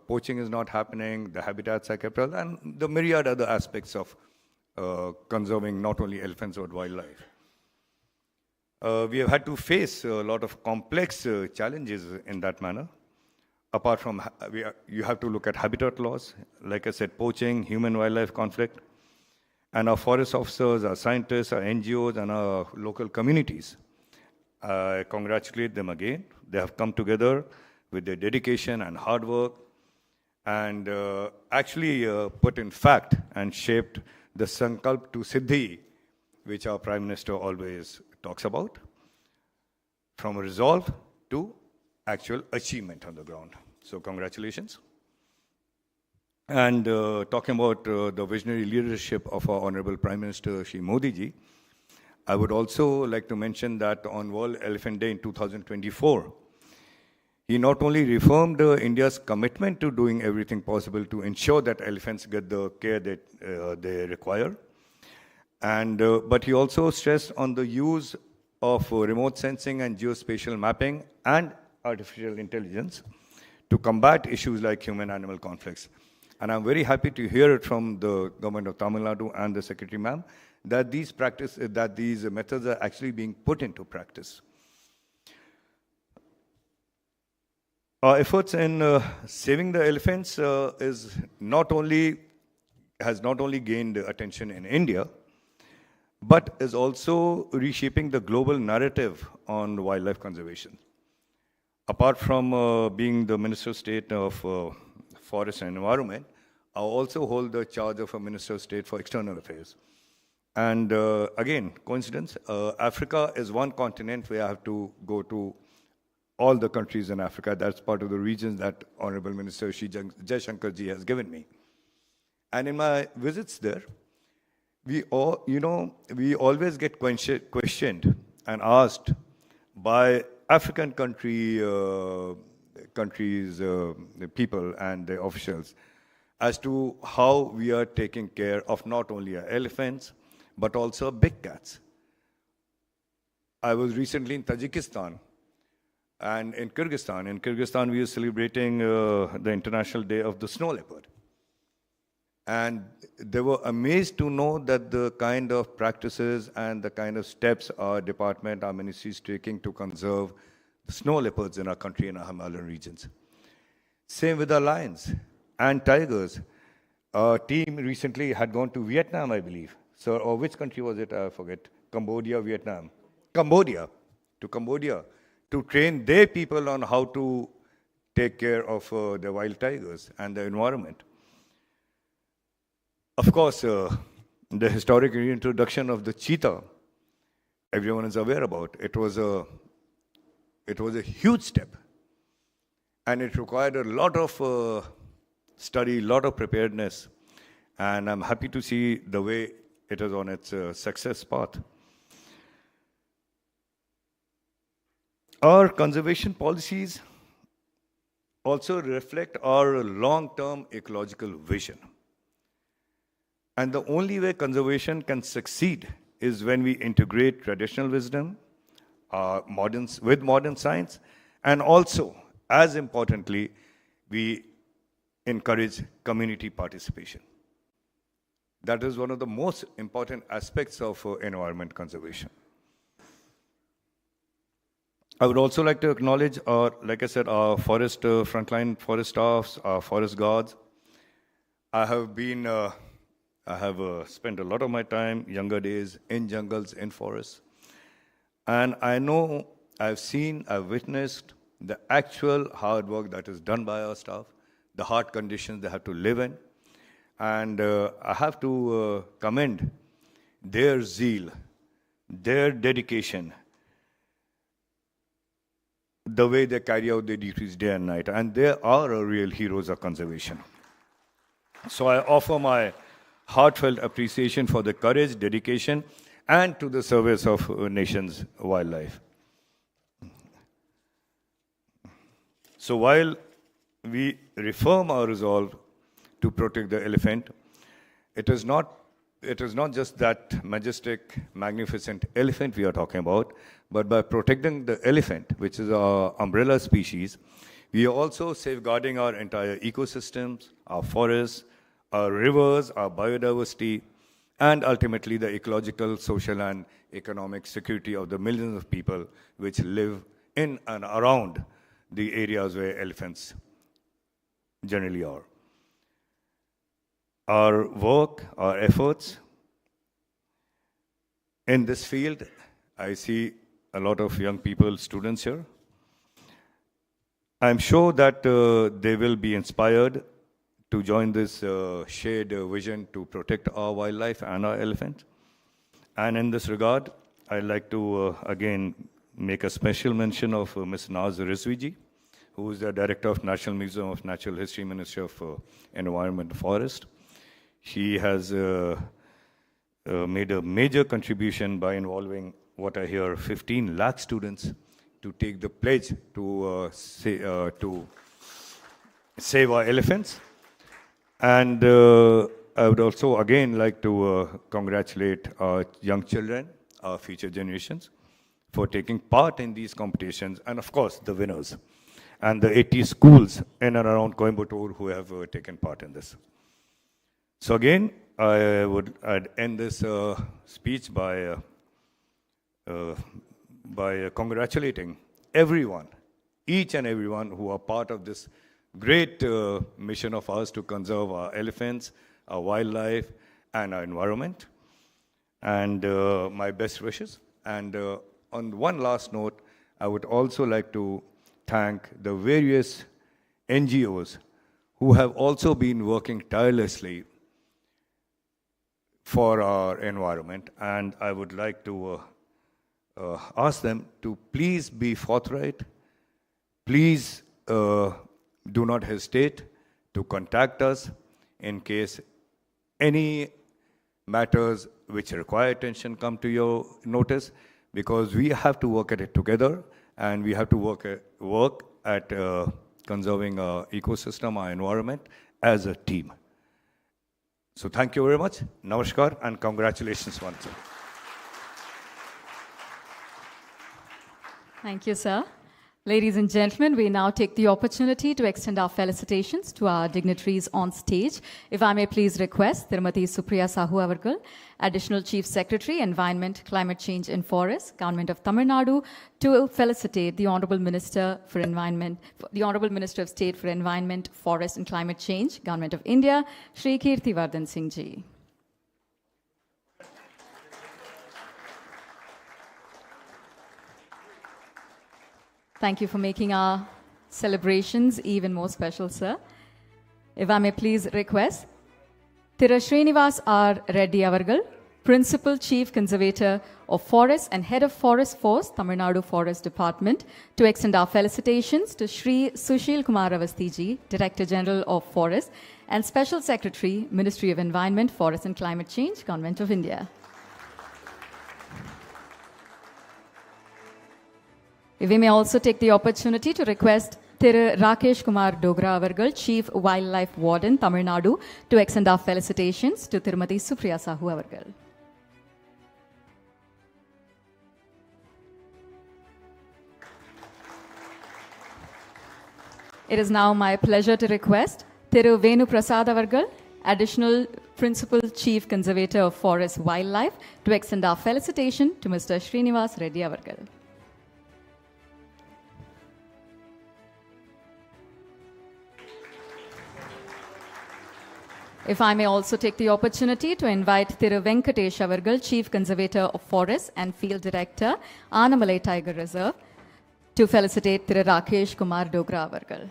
Speaker 6: poaching is not happening, the habitats are kept, and the myriad other aspects of conserving not only elephants but wildlife. We have had to face a lot of complex challenges in that manner. Apart from, you have to look at habitat loss, like I said, poaching, human-wildlife conflict, and our forest officers, our scientists, our NGOs, and our local communities. I congratulate them again. They have come together with their dedication and hard work, and actually put in fact and shaped the Sankalp to Siddhi, which our Prime Minister always talks about, from resolve to actual achievement on the ground. So congratulations. And talking about the visionary leadership of our Honorable Prime Minister Shri Modi ji, I would also like to mention that on World Elephant Day in 2024, he not only reaffirmed India's commitment to doing everything possible to ensure that elephants get the care that they require, and but he also stressed on the use of remote sensing and geospatial mapping and artificial intelligence to combat issues like human-animal conflicts. And I'm very happy to hear it from the government of Tamil Nadu and the Secretary Ma'am that these methods are actually being put into practice. Our efforts in saving the elephants has not only gained attention in India, but is also reshaping the global narrative on wildlife conservation. Apart from being the Minister of State of Forest and Environment, I also hold the charge of a Minister of State for External Affairs. And again, coincidence, Africa is one continent where I have to go to all the countries in Africa. That's part of the regions that Honorable Minister Shri Jaishankar ji has given me. And in my visits there, we always get questioned and asked by African countries, the people and the officials, as to how we are taking care of not only our elephants, but also big cats. I was recently in Tajikistan and in Kyrgyzstan. In Kyrgyzstan, we are celebrating the International Day of the Snow Leopard. And they were amazed to know that the kind of practices and the kind of steps our department, our ministry is taking to conserve the snow leopards in our country, in our Himalayan regions. Same with our lions and tigers. Our team recently had gone to Vietnam, I believe. So, or which country was it? I forget. Cambodia, Vietnam. Cambodia, to train their people on how to take care of the wild tigers and the environment. Of course, the historic reintroduction of the cheetah, everyone is aware about. It was a huge step, and it required a lot of study, a lot of preparedness, and I'm happy to see the way it is on its success path. Our conservation policies also reflect our long-term ecological vision. And the only way conservation can succeed is when we integrate traditional wisdom with modern science, and also, as importantly, we encourage community participation. That is one of the most important aspects of environment conservation. I would also like to acknowledge, like I said, our forest frontline forest staffs, our forest guards. I have spent a lot of my time, younger days, in jungles, in forests. And I know, I've witnessed the actual hard work that is done by our staff, the hard conditions they have to live in. And I have to commend their zeal, their dedication, the way they carry out their duties day and night. And they are real heroes of conservation. So I offer my heartfelt appreciation for the courage, dedication, and to the service of nation's wildlife. So while we reaffirm our resolve to protect the elephant, it is not it is not just that majestic, magnificent elephant we are talking about, but by protecting the elephant, which is our umbrella species, we are also safeguarding our entire ecosystems, our forests, our rivers, our biodiversity, and ultimately the ecological, social, and economic security of the millions of people which live in and around the areas where elephants generally are. Our work, our efforts in this field, I see a lot of young people, students here. I'm sure that they will be inspired to join this shared vision to protect our wildlife and our elephants. And in this regard, I'd like to again make a special mention of Ms. Naz Rizvi, who is the Director of National Museum of Natural History, Ministry of Environment and Forest. She has made a major contribution by involving what I hear 15 lakh students to take the pledge to save our elephants. And I would also again like to congratulate our young children, our future generations, for taking part in these competitions, and of course the winners, and the 80 schools in and around Coimbatore who have taken part in this. So again, I'd end this speech by congratulating everyone, each and everyone who are part of this great mission of ours to conserve our elephants, our wildlife, and our environment. And my best wishes. And on one last note, I would also like to thank the various NGOs who have also been working tirelessly for our environment. And I would like to ask them to please be forthright. Please do not hesitate to contact us in case any matters which require attention come to your notice, because we have to work at it together, and we have to work at conserving our ecosystem, our environment as a team. So thank you very much. Namaskar and congratulations once again.
Speaker 1: Thank you, sir. Ladies and gentlemen, we now take the opportunity to extend our felicitations to our dignitaries on stage. If I may please request Tirumati Supriya Sahu Avargal, Additional Chief Secretary, Environment, Climate Change and Forests, Government of Tamil Nadu, to felicitate the Honorable Minister for Environment, the Honorable Minister of State for Environment, Forest and Climate Change, Government of India, Shri Kirtivardhan Singh Ji. Thank you for making our celebrations even more special, sir. If I may please request Thira Srinivas R. Reddy Avargal, Principal Chief Conservator of Forests and Head of Forest Force, Tamil Nadu Forest Department, to extend our felicitations to Shri Sushil Kumar Avasthi Ji, Director General of Forests and Special Secretary, Ministry of Environment, Forest and Climate Change, Government of India. We may also take the opportunity to request Thiru Rakesh Kumar Dogra Avargal, Chief Wildlife Warden, Tamil Nadu, to extend our felicitations to Tirumati Supriya Sahu Avargal. It is now my pleasure to request Thiru Venu Prasad Avargal, Additional Principal Chief Conservator of Forest Wildlife, to extend our felicitation to Mr. Srinivas Reddy Avargal. If I may also take the opportunity to invite Thiru Venkatesh Avargal, Chief Conservator of Forests and Field Director, Anamalai Tiger Reserve, to felicitate Thiru Rakesh Kumar Dogra Avargal.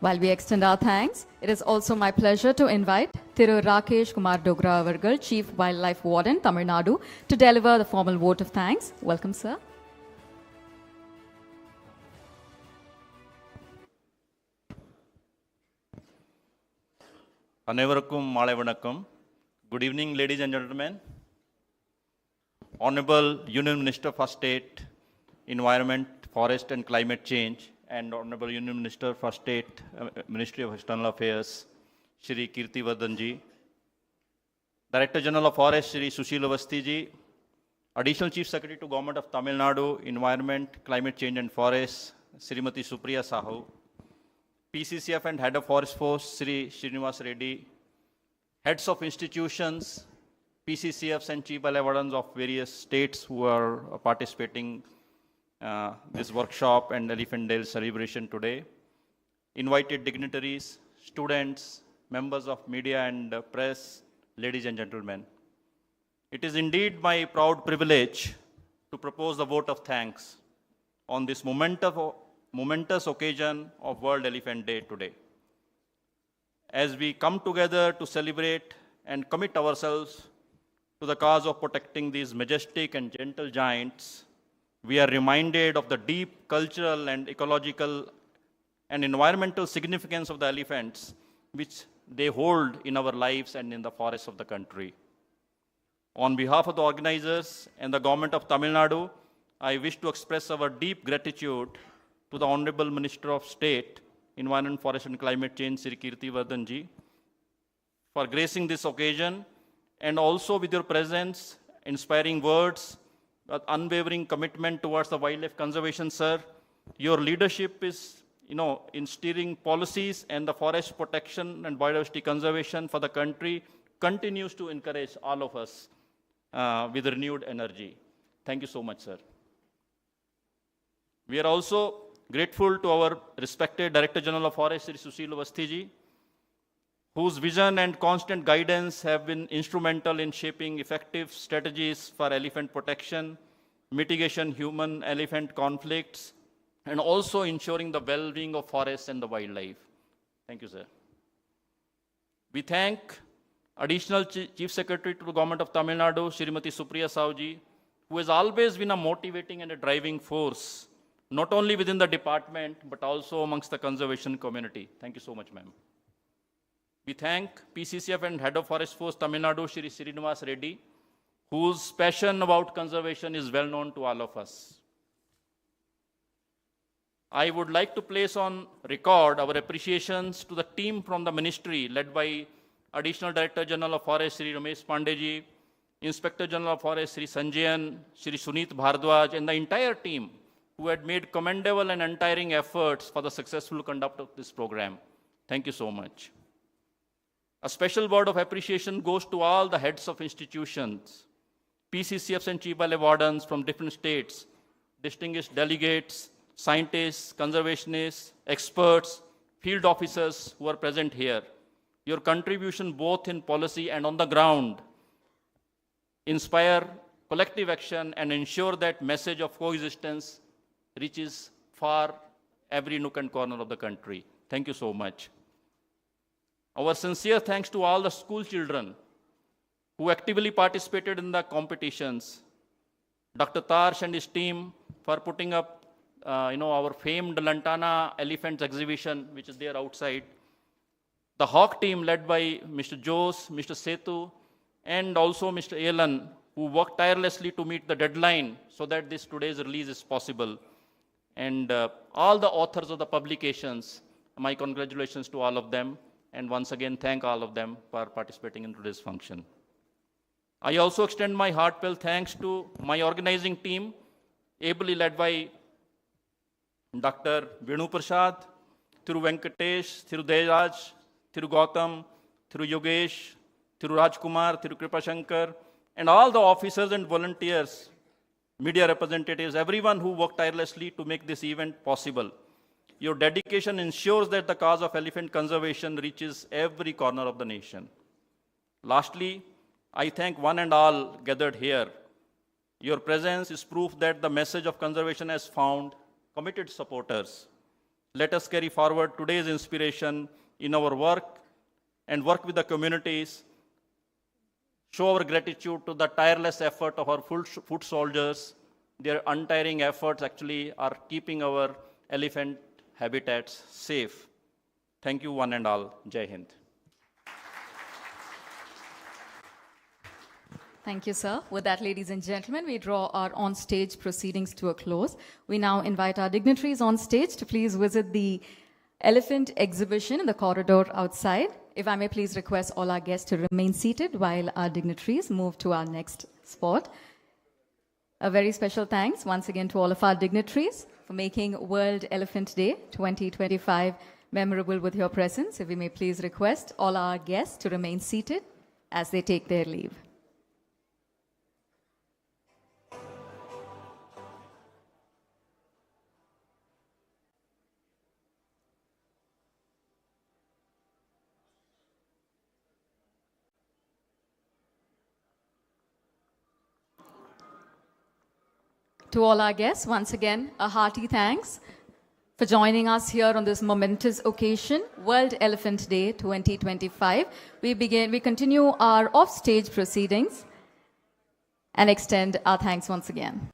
Speaker 1: While we extend our thanks, it is also my pleasure to invite Thiru Rakesh Kumar Dogra Avargal, Chief Wildlife Warden, Tamil Nadu, to deliver the formal vote of thanks. Welcome, sir.
Speaker 7: அனைவருக்கும் மாலை வணக்கம். Good evening, ladies and gentlemen. Honorable Union Minister for State, Environment, Forest and Climate Change, and Honorable Union Minister for State, Ministry of External Affairs, Shri Kirti Vardhan ji, Director General of Forest, Shri Sushil Avasthi ji, Additional Chief Secretary to Government of Tamil Nadu, Environment, Climate Change and Forests, Srimati Supriya Sahu, PCCF and Head of Forest Force, Shri Srinivas Reddy, heads of institutions, PCCFs and chief wardens of various states who are participating this workshop and Elephant Day celebration today, invited dignitaries, students, members of media and press, ladies and gentlemen. It is indeed my proud privilege to propose the vote of thanks on this momentous occasion of World Elephant Day today. As we come together to celebrate and commit ourselves to the cause of protecting these majestic and gentle giants, we are reminded of the deep cultural and ecological and environmental significance of the elephants, which they hold in our lives and in the forests of the country. On behalf of the organizers and the government of Tamil Nadu, I wish to express our deep gratitude to the Honorable Minister of State, Environment, Forest and Climate Change, Shri Kirti Vardhan ji, for gracing this occasion, and also with your presence, inspiring words, unwavering commitment towards the wildlife conservation, sir. Your leadership is, in steering policies and the forest protection and biodiversity conservation for the country continues to encourage all of us with renewed energy. Thank you so much, sir. We are also grateful to our respected Director General of Forest, Shri Sushil Avasthi ji, whose vision and constant guidance have been instrumental in shaping effective strategies for elephant protection, mitigation human-elephant conflicts, and also ensuring the well-being of forests and the wildlife. Thank you, sir. We thank Additional Chief Secretary to the Government of Tamil Nadu, Srimati Supriya Sahu ji, who has always been a motivating and a driving force, not only within the department, but also amongst the conservation community. Thank you so much, ma'am. We thank PCCF and Head of Forest Force Tamil Nadu, Shri Srinivas Reddy, whose passion about conservation is well known to all of us. I would like to place on record our appreciations to the team from the ministry led by Additional Director General of Forest, Shri Ramesh Pandey, Inspector General of Forest, Shri Sanjayan, Shri Sunit Bhardwaj, and the entire team who had made commendable and untiring efforts for the successful conduct of this program. Thank you so much. A special word of appreciation goes to all the heads of institutions, PCCFs and chief wardens from different states, distinguished delegates, scientists, conservationists, experts, field officers who are present here. Your contribution both in policy and on the ground inspire collective action and ensure that message of coexistence reaches far every nook and corner of the country. Thank you so much. Our sincere thanks to all the school children who actively participated in the competitions. Dr. Tarsh and his team for putting up our famed Lantana Elephants exhibition, which is there outside. The Hawk team led by Mr. Jose, Mr. Setu, and also Mr. Alan, who worked tirelessly to meet the deadline so that today's release is possible. And all the authors of the publications, my congratulations to all of them. And once again, thank all of them for participating in today's function. I also extend my heartfelt thanks to my organizing team, ably led by Dr. Venu Prasad, Thiru Venkatesh, Thiru Dejraj, Thiru Gautam, Thiru Yogesh, Thiru Rajkumar, Thiru Kripashankar, and all the officers and volunteers, media representatives, everyone who worked tirelessly to make this event possible. Your dedication ensures that the cause of elephant conservation reaches every corner of the nation. Lastly, I thank one and all gathered here. Your presence is proof that the message of conservation has found committed supporters. Let us carry forward today's inspiration in our work and work with the communities. Show our gratitude to the tireless effort of our foot soldiers. Their untiring efforts actually are keeping our elephant habitats safe. Thank you one and all. Jai Hind.
Speaker 1: Thank you, sir. With that, ladies and gentlemen, we draw our on-stage proceedings to a close. We now invite our dignitaries on stage to please visit the elephant exhibition in the corridor outside. If I may please request all our guests to remain seated while our dignitaries move to our next spot. A very special thanks once again to all of our dignitaries for making World Elephant Day 2025 memorable with your presence. If we may please request all our guests to remain seated as they take their leave. To all our guests, once again, a hearty thanks for joining us here on this momentous occasion, World Elephant Day 2025. We continue our off-stage proceedings and extend our thanks once again.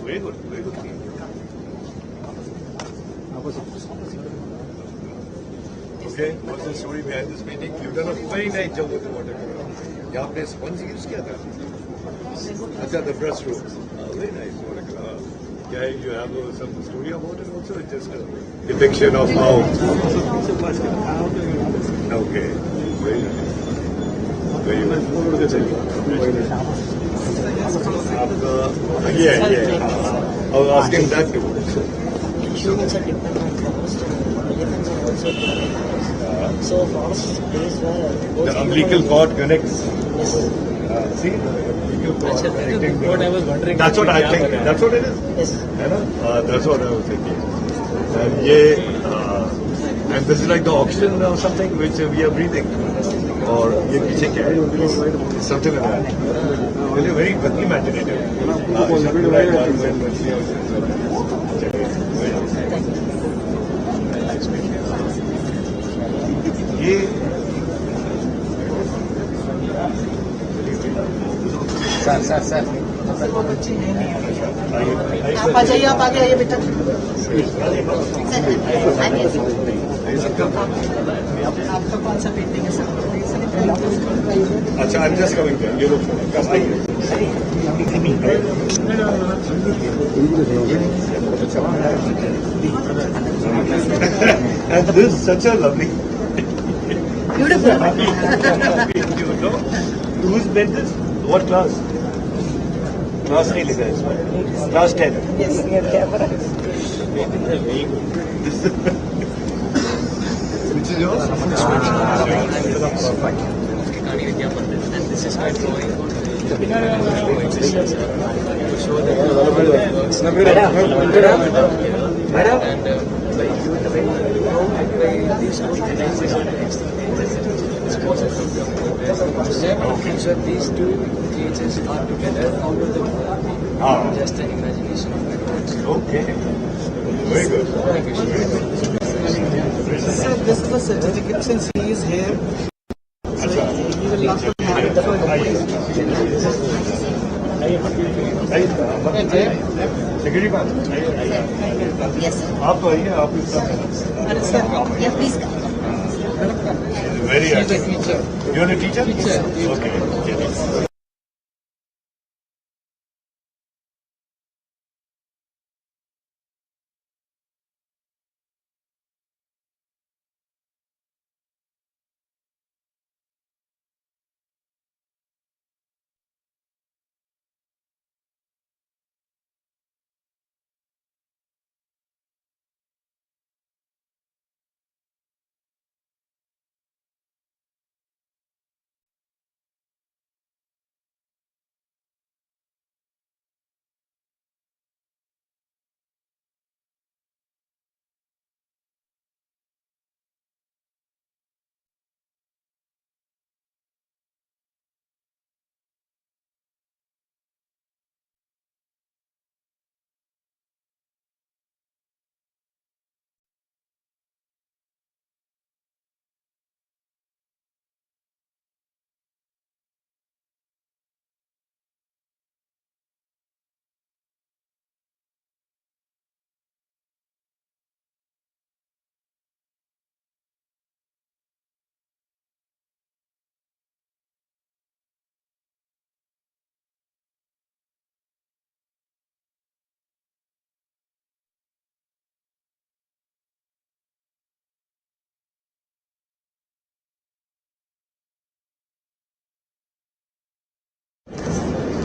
Speaker 6: Very good, very good. Okay, what's the story behind this painting? You've done a very nice job with the watercolor. You आपने sponge use किया था? अच्छा, the brush strokes. Very nice watercolor. Yeah, you have some story about it also. It's just a depiction of how. Okay, very nice. Very nice. Yeah. I was asking that too.
Speaker 8: Humans are dependent on most elephants are also dependent. So forest is a place where
Speaker 6: The umbilical cord connects.
Speaker 8: Yes.
Speaker 6: See, the umbilical cord connecting.
Speaker 4: What I was wondering.
Speaker 6: That's what I think. That's what it is.
Speaker 8: Yes.
Speaker 6: That's what I was thinking. And this is like the oxygen or something which we are breathing. Or something like that. Really very imaginative.
Speaker 8: Sir आप आ जाइए, आप आगे आइए बेटा। आपका कौन सा painting है सर?
Speaker 6: अच्छा, I'm just coming there. You look for And this is such a lovely.
Speaker 8: Beautiful.
Speaker 6: You know, who's made this? What class? Class 8 is this. Class 10.
Speaker 8: Yes, we have camera.
Speaker 6: Which is yours?
Speaker 9: And this is my drawing to show the and by these organizations it's possible so these two creatures are together out of the just an imagination of my thoughts.
Speaker 6: Okay. Very good.
Speaker 8: Sir, this is the certificate since he is here. So he will not have it for
Speaker 6: Security man.
Speaker 3: Yes, sir.
Speaker 6: आप तो आइए, आप इस
Speaker 3: Yeah, please come.
Speaker 6: Very
Speaker 8: She's a
Speaker 6: active.
Speaker 8: teacher.
Speaker 6: You're a teacher?
Speaker 8: Teacher.
Speaker 6: Okay.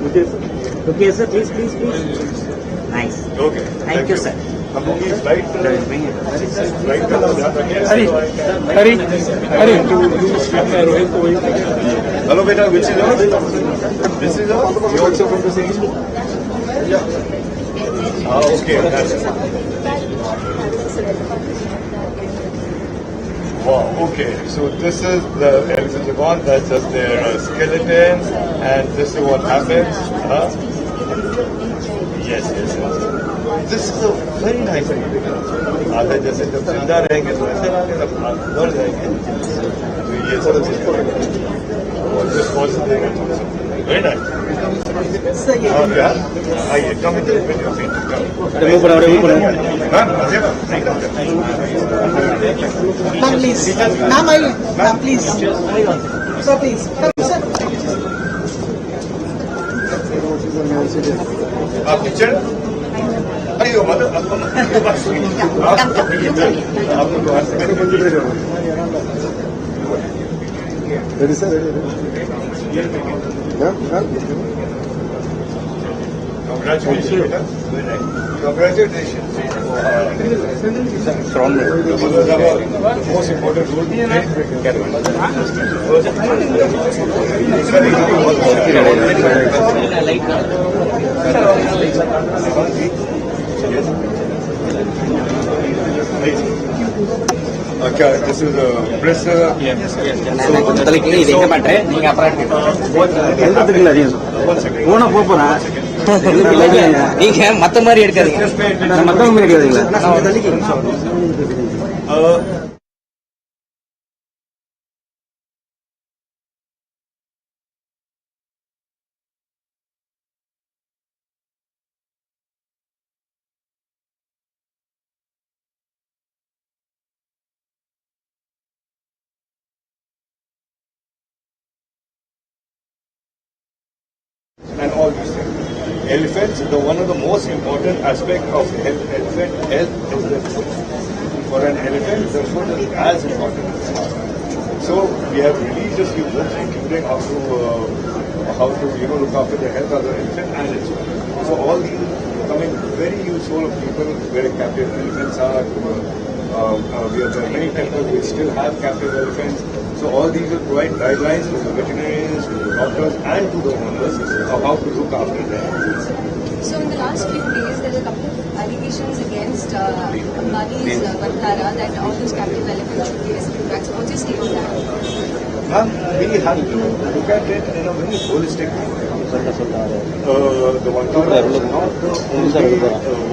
Speaker 8: Okay, sir, please. Nice.
Speaker 6: Okay.
Speaker 8: Thank you, sir.
Speaker 6: Please right. Hello, beta. Which is yours? This is yours. You also want to say? Yeah. Okay. That's it. Wow. Okay. So this is the elephant. That's just their skeleton, and this is what happens. Yes. This is a very nice idea. आधा जैसे जब जिंदा रहेंगे तो ऐसे रहेंगे जब मर जाएंगे तो ये सब और this was very nice. क्या आइए come into the video scene.
Speaker 10: Ma'am, please. Ma'am, please. Sir, please.
Speaker 6: आप किचन अरे मतलब आपको ready sir Congratulations. Strong. The most important role. Okay, this is a press. Yes.
Speaker 8: நீங்க மத்த மாதிரி எடுக்காதீங்க மத்தவங்க மாதிரி எடுக்காதீங்களா
Speaker 6: And all these things. Elephants, one of the most important aspects of elephant health is the food. For an elephant, the food is as important as the heart. So we have released a few books, including how to look after the health of the elephant and its food. So all these becoming very useful of people where captive elephants are. We have many temples which still have captive elephants. So all these will provide guidelines to the veterinarians, to the doctors, and to the owners of how to look after them.
Speaker 11: So in the last few days, there were a couple of allegations against Ambani's Vantara that all those captive elephants should be rescued back. So what's your take on that?
Speaker 6: Ma'am, we have to look at it in a very holistic way. The Vantara is not the only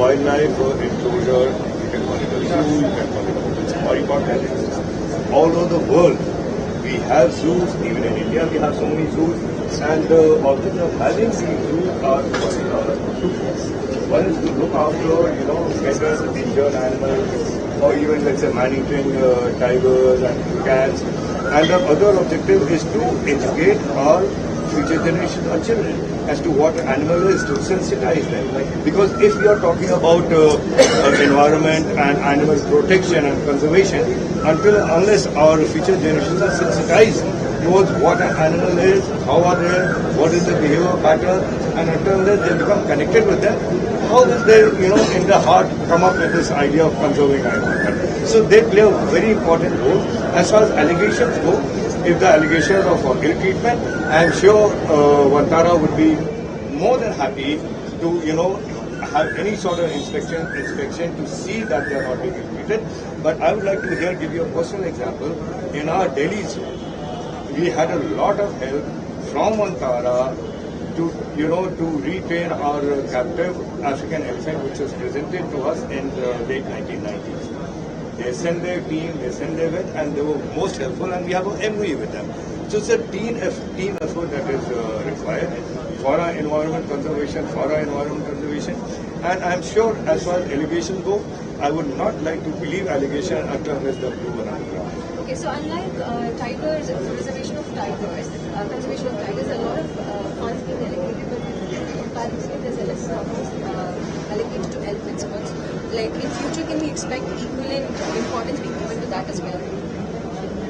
Speaker 6: wildlife enclosure. You can call it a zoo, you can call it a safari park. All over the world, we have zoos. Even in India, we have so many zoos. And the object of having these zoos are two. One is to look after, better injured animals, or even let's say man-eating tigers and cats. And the other objective is to educate our future generations, our children, as to what an animal is, to sensitize them. Because if we are talking about environment and animal protection and conservation, unless our future generations are sensitized towards what an animal is, how are they, what is the behavior pattern, and until they become connected with them, how will they, in their heart come up with this idea of conserving animals? So they play a very important role. As far as allegations go, if the allegations are for ill treatment, I am sure Vantara would be more than happy to, have any sort of inspection to see that they are not being ill treated. But I would like to here give you a personal example. In our Delhi zoo, we had a lot of help from Vantara to retrain our captive African elephant, which was presented to us in the late 1990s. They send their team, they send their vet, and they were most helpful, and we have an MOU with them. So it's a team effort that is required for our environment conservation, and I'm sure as far as allegations go, I would not like to believe allegation until unless they're proven underground.
Speaker 11: Okay, so unlike tigers, preservation of tigers, conservation of tigers, a lot of funds being allocated, but comparatively there's less funds allocated to elephants. But like in future, can we expect equivalent importance being given to that as well?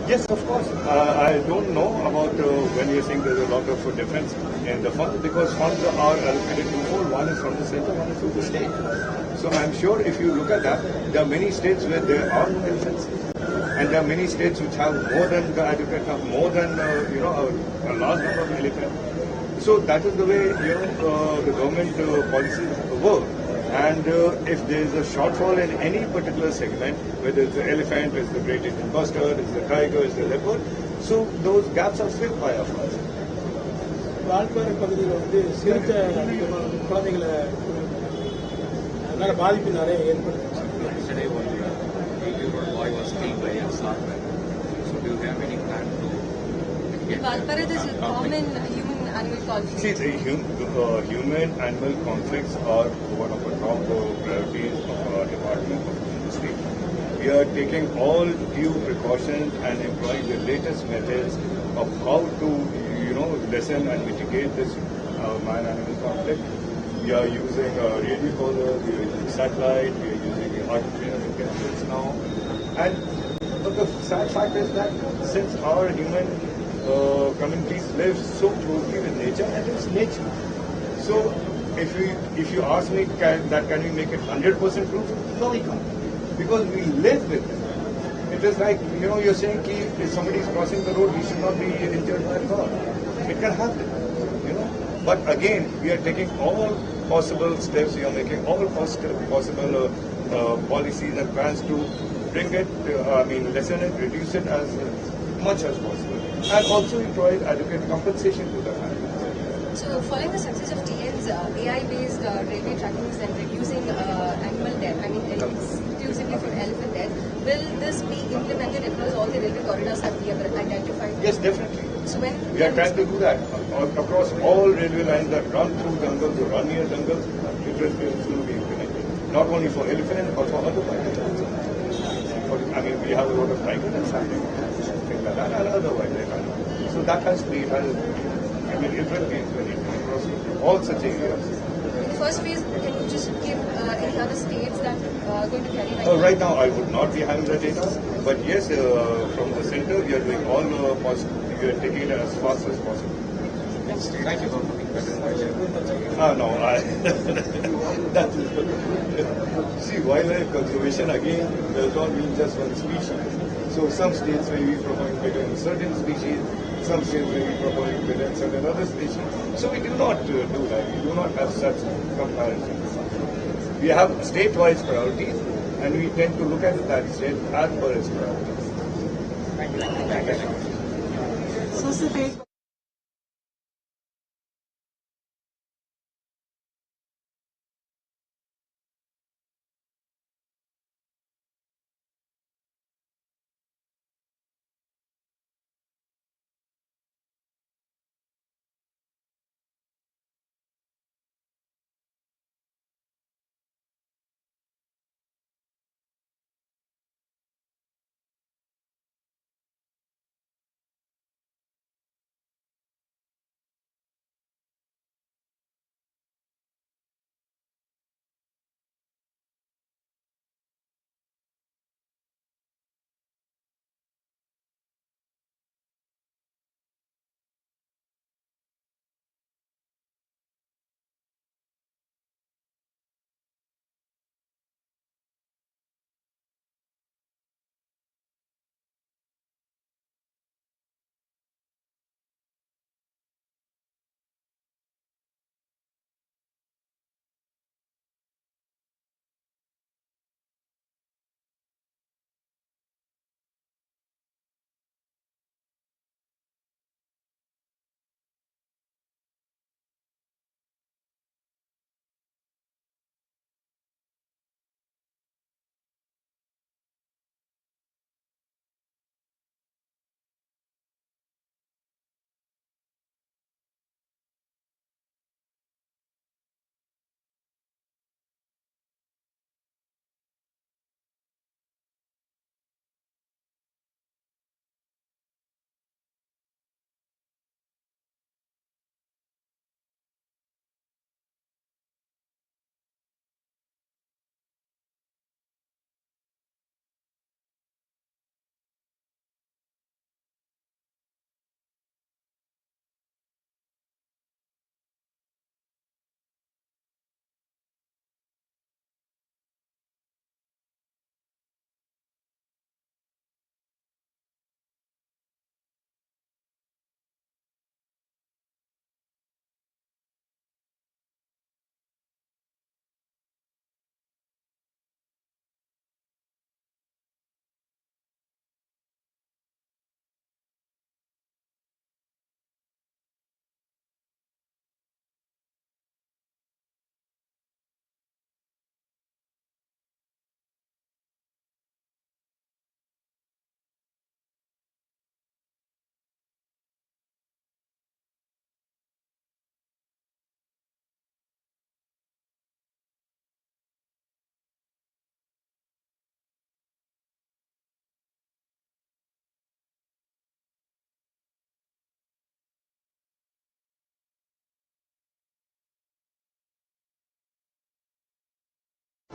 Speaker 6: Yes, of course. I don't know about when you're saying there's a lot of difference in the funds, because funds are allocated twofold. One is from the center, one is from the state. So I'm sure if you look at that, there are many states where there are no elephants, and there are many states which have more than the adequate, more than a large number of elephants. So that is the way the government policies work. And if there is a shortfall in any particular segment, whether it's the elephant, it's the great Indian bustard, it's the tiger, it's the leopard, so those gaps are filled by our funds.
Speaker 10: Valparai பகுதியில் வந்து சிறுத்தை குழந்தைகளை அதனால பாதிப்பு நிறைய ஏற்படுத்துச்சு.
Speaker 12: Yesterday, one 8-year-old boy was killed by a shark. So, do you have any plan to get
Speaker 11: Valparaiso is a common human-animal conflict.
Speaker 6: See, the human-animal conflicts are one of the top priorities of our department of industry. We are taking all due precautions and employing the latest methods of how to, lessen and mitigate this man-animal conflict. We are using radio callers, we are using satellite, we are using artificial intelligence now. And the sad fact is that since our human communities live so closely with nature, and it's nature. So if you ask me, can we make it 100% proof? No, we can't, because we live with it. It is like you're saying if somebody is crossing the road, he should not be injured by a car. It can happen, But again, we are taking all possible steps. We are making all possible policies and plans to bring it, lessen it, reduce it as much as possible, and also we provide adequate compensation to the families.
Speaker 11: So, following the success of TN's AI-based railway trackings and reducing animal death, exclusively for elephant death, will this be implemented across all the railway corridors that we have identified?
Speaker 6: Yes, definitely.
Speaker 11: So when
Speaker 6: we are trying to do that across all railway lines that run through jungles or run near jungles, it is going to be implemented. Not only for elephant, but for other wildlife. We have a lot of tiger and something like that, and other wildlife. So that has to be, it will be implemented across all such areas.
Speaker 11: In the first phase, can you just give any other states that are going to carry
Speaker 6: right now, I would not be having the data, but yes, from the center, we are doing all possible. We are taking it as fast as possible.
Speaker 12: Thank you for coming.
Speaker 6: No, that is see, wildlife conservation again does not mean just one species. So some states may be promoting better in certain species, some states may be promoting better in certain other species. So we do not do that. We do not have such comparisons. We have state-wise priorities, and we tend to look at that state as per its priorities.
Speaker 12: Thank you.
Speaker 10: So, sir,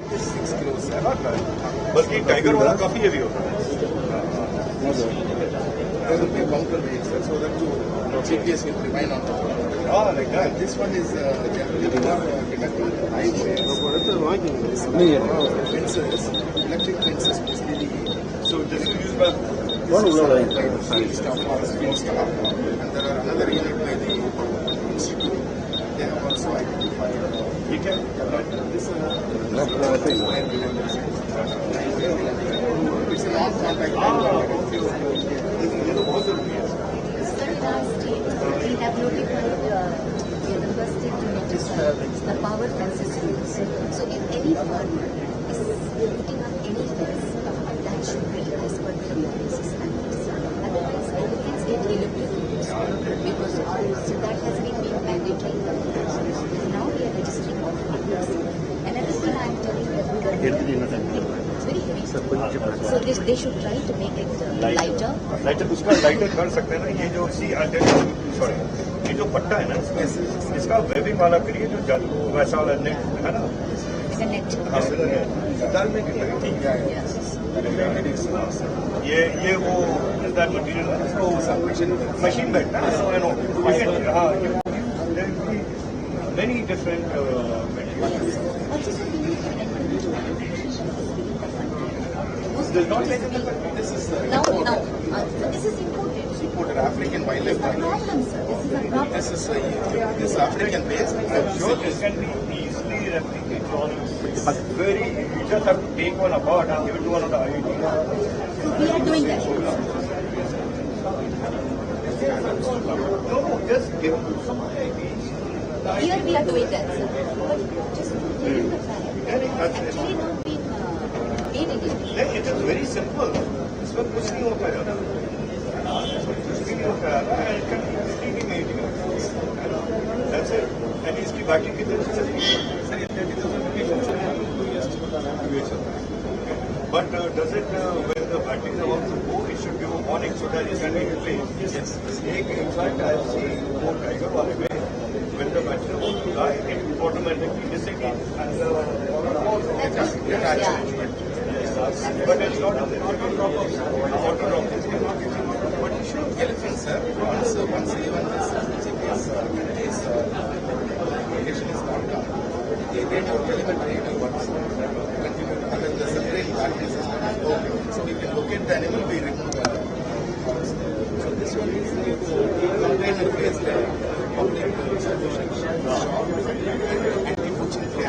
Speaker 13: 6 kilos.
Speaker 6: बल्कि tiger वाला काफी heavy होता है.
Speaker 13: There will be a counterweight, sir, so that GPS will remain on top.
Speaker 6: Like that.
Speaker 13: This one is generally for detecting high waves. Fences, electric fences mostly.
Speaker 6: So this is used by
Speaker 13: field staff. And there are another unit by the institute. They have also identified this it's a non-contact
Speaker 3: We have notified the member state to notify the power fences rules. So if any farmer is putting up any fence, that should be as per the basis standards. Otherwise, elephants get electrocuted because so that has been made mandatory. Now we are registering all farmers. Another thing I am telling you, it's very heavy. So they should try to make it lighter.
Speaker 6: Lighter उसका lighter कर सकते हैं ना. ये जो sorry ये जो पट्टा है ना इसका वेबिंग वाला करिए जो वैसा वाला नेट है ना. ये वो मटीरियल मशीन बेड ना. हाँ many different
Speaker 13: This is imported African wildlife. This is African based.
Speaker 6: I'm sure this can be easily replicated. Very, you just have to take one apart and give it to one of the IIT.
Speaker 3: We are doing that.
Speaker 6: No, just give it to some IIT.
Speaker 3: Here we are doing that, sir. But just actually not been made in India.
Speaker 6: It is very simple. इसमें कुछ नहीं होता है. कुछ भी नहीं होता है. It can be easily made. That's it. And इसकी बैटरी कितने से चलेगी? But does it, when the battery is about to go, it should give a warning so that it can be replaced? Yes. In fact, I have seen more Tiger wale mein, when the battery is about to die, it automatically disengages and the water also gets attached. But it's not a water drop.
Speaker 13: But you should elephants, sir. Once even this GPS application is not done, they do telemetry will work. And the separate battery system is broken. So we can locate the animal, we remove the forest. So this one is container-based public solution shop. And unfortunately,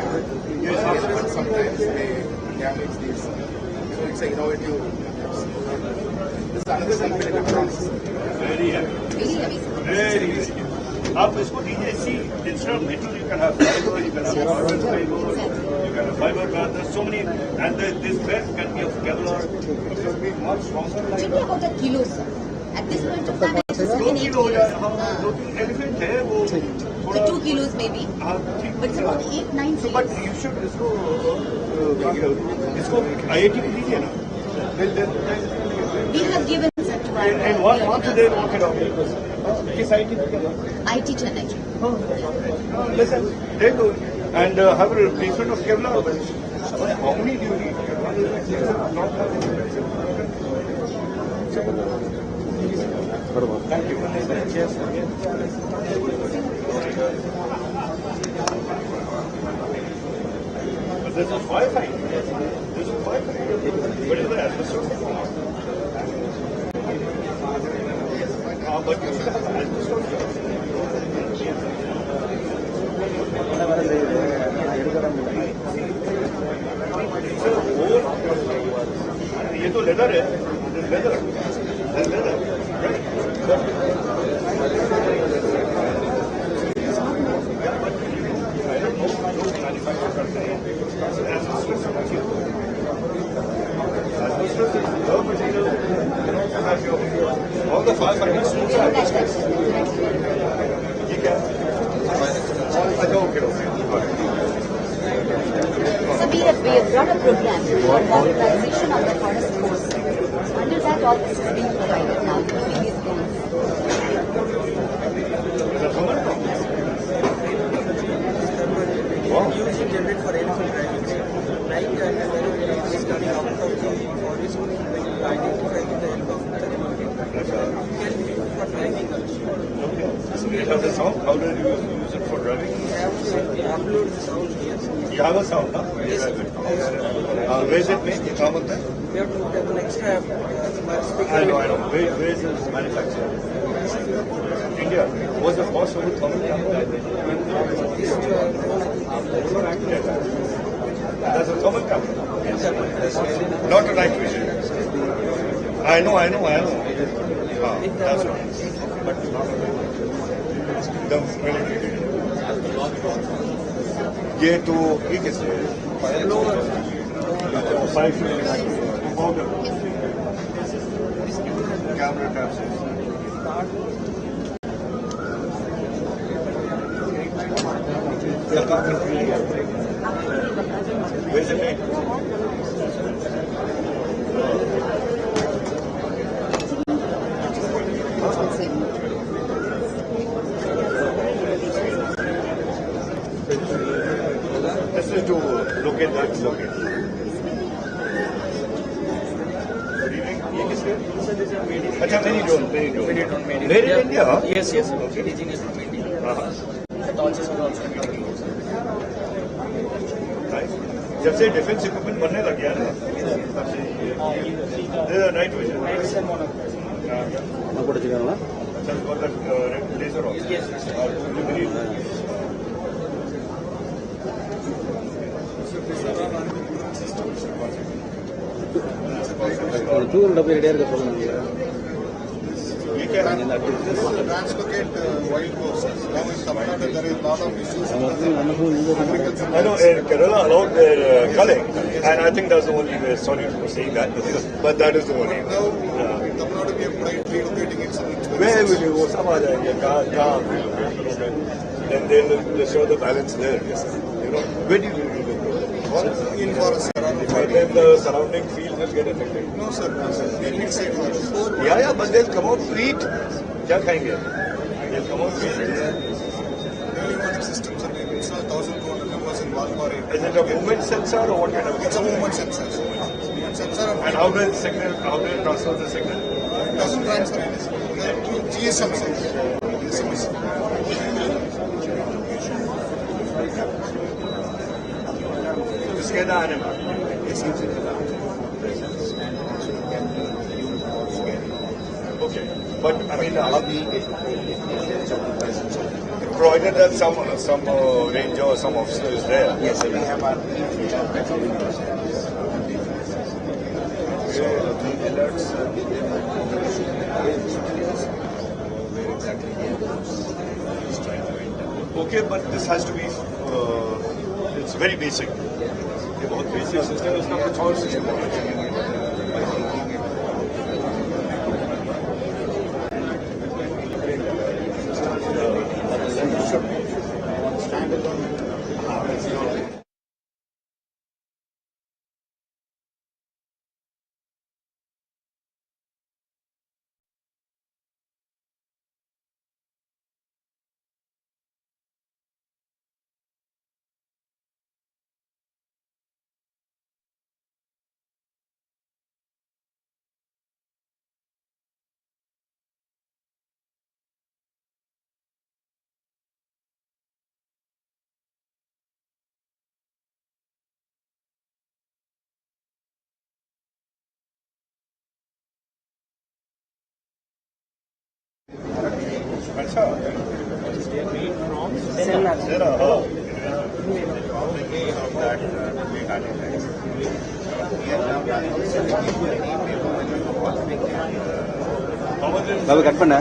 Speaker 13: elephants sometimes they damage these. So it's an innovative. This is another competitive process.
Speaker 6: Very heavy. Very heavy. आप इसको दीजिए सी instead of metal you can have fiber, you can have carbon fiber, you can have fiber glass. There's so many, and this bed can be of Kevlar. It will be much stronger.
Speaker 3: Think about the kilos, sir. At this point of time, it is 7 8 kilos.
Speaker 6: Elephant है वो
Speaker 3: So 2 kilos maybe, but it's about 8 9 kilos.
Speaker 6: But you should इसको IIT को दीजिए ना.
Speaker 3: We have given sir to our
Speaker 6: In 1 month they knock it off. किस IIT को क्या?
Speaker 3: IT Chennai.
Speaker 6: Listen, they do and have a replacement of Kevlar. How many do you need? Thank you. But this is firefighting. This is firefighting. What is that? But you have ये तो leather है. Leather. Leather. All the firefighters. ये क्या? अच्छा okay.
Speaker 3: So we have brought a program for modernization of the forest force. Under that, all this is being provided now, including these grants.
Speaker 9: Usually generate for elephant driving. Right?
Speaker 6: it have the sound? How do you use it for driving?
Speaker 9: We upload the sound here.
Speaker 6: You have a sound, huh?
Speaker 9: Yes.
Speaker 6: Where is it made?
Speaker 9: We have to have an extra speaker.
Speaker 6: I know. Where is it manufactured? India. What's the cost of the thermal camera? That's a thermal camera. Not a night vision. I know. That's right. But not the military. ये तो ठीक है sir 5 camera taps. Where's the name? This is to locate that location. Good evening. ये किसके? अच्छा many drone. Made in India?
Speaker 9: Yes. Indigenous from India. The torches are also in India.
Speaker 6: Nice. जब से defence equipment बनने लग गया ना, night vision.
Speaker 14: आपको दिखाऊंगा.
Speaker 6: अच्छा, for that laser also.
Speaker 9: Yes.
Speaker 14: Tour ரெடியாக இருக்க சொல்லுங்க.
Speaker 13: This will translocate wild boars. Now in Tamil Nadu there is a lot of issues.
Speaker 6: I know in Kerala allowed their culling, and I think that's the only way. Sorry for saying that, but that is the only way.
Speaker 13: Now in Tamil Nadu we are relocating it.
Speaker 6: Where will you go? Some other then they'll show the balance there. You know, where do you live?
Speaker 13: In forest.
Speaker 6: And then the surrounding field will get affected.
Speaker 13: No sir. In mid-side forest.
Speaker 6: Yeah, but they'll come out to eat. क्या खाएंगे? They'll come out to eat.
Speaker 13: Early warning systems are being installed 1,200 numbers in Walmart.
Speaker 6: Is it a movement sensor or what kind of?
Speaker 13: It's a movement sensor.
Speaker 6: And how does it signal? How do you transfer the signal?
Speaker 13: It doesn't transfer anything. GSM SMS.
Speaker 6: Just get the animal. Okay, but I mean, provided that some ranger or some officer is there.
Speaker 14: Yes, we have our alerts.
Speaker 6: Okay, but this has to be. It's very basic. ये बहुत basic system है. इसका कुछ और system होना चाहिए. अच्छा.
Speaker 14: Babu cut பண்ண.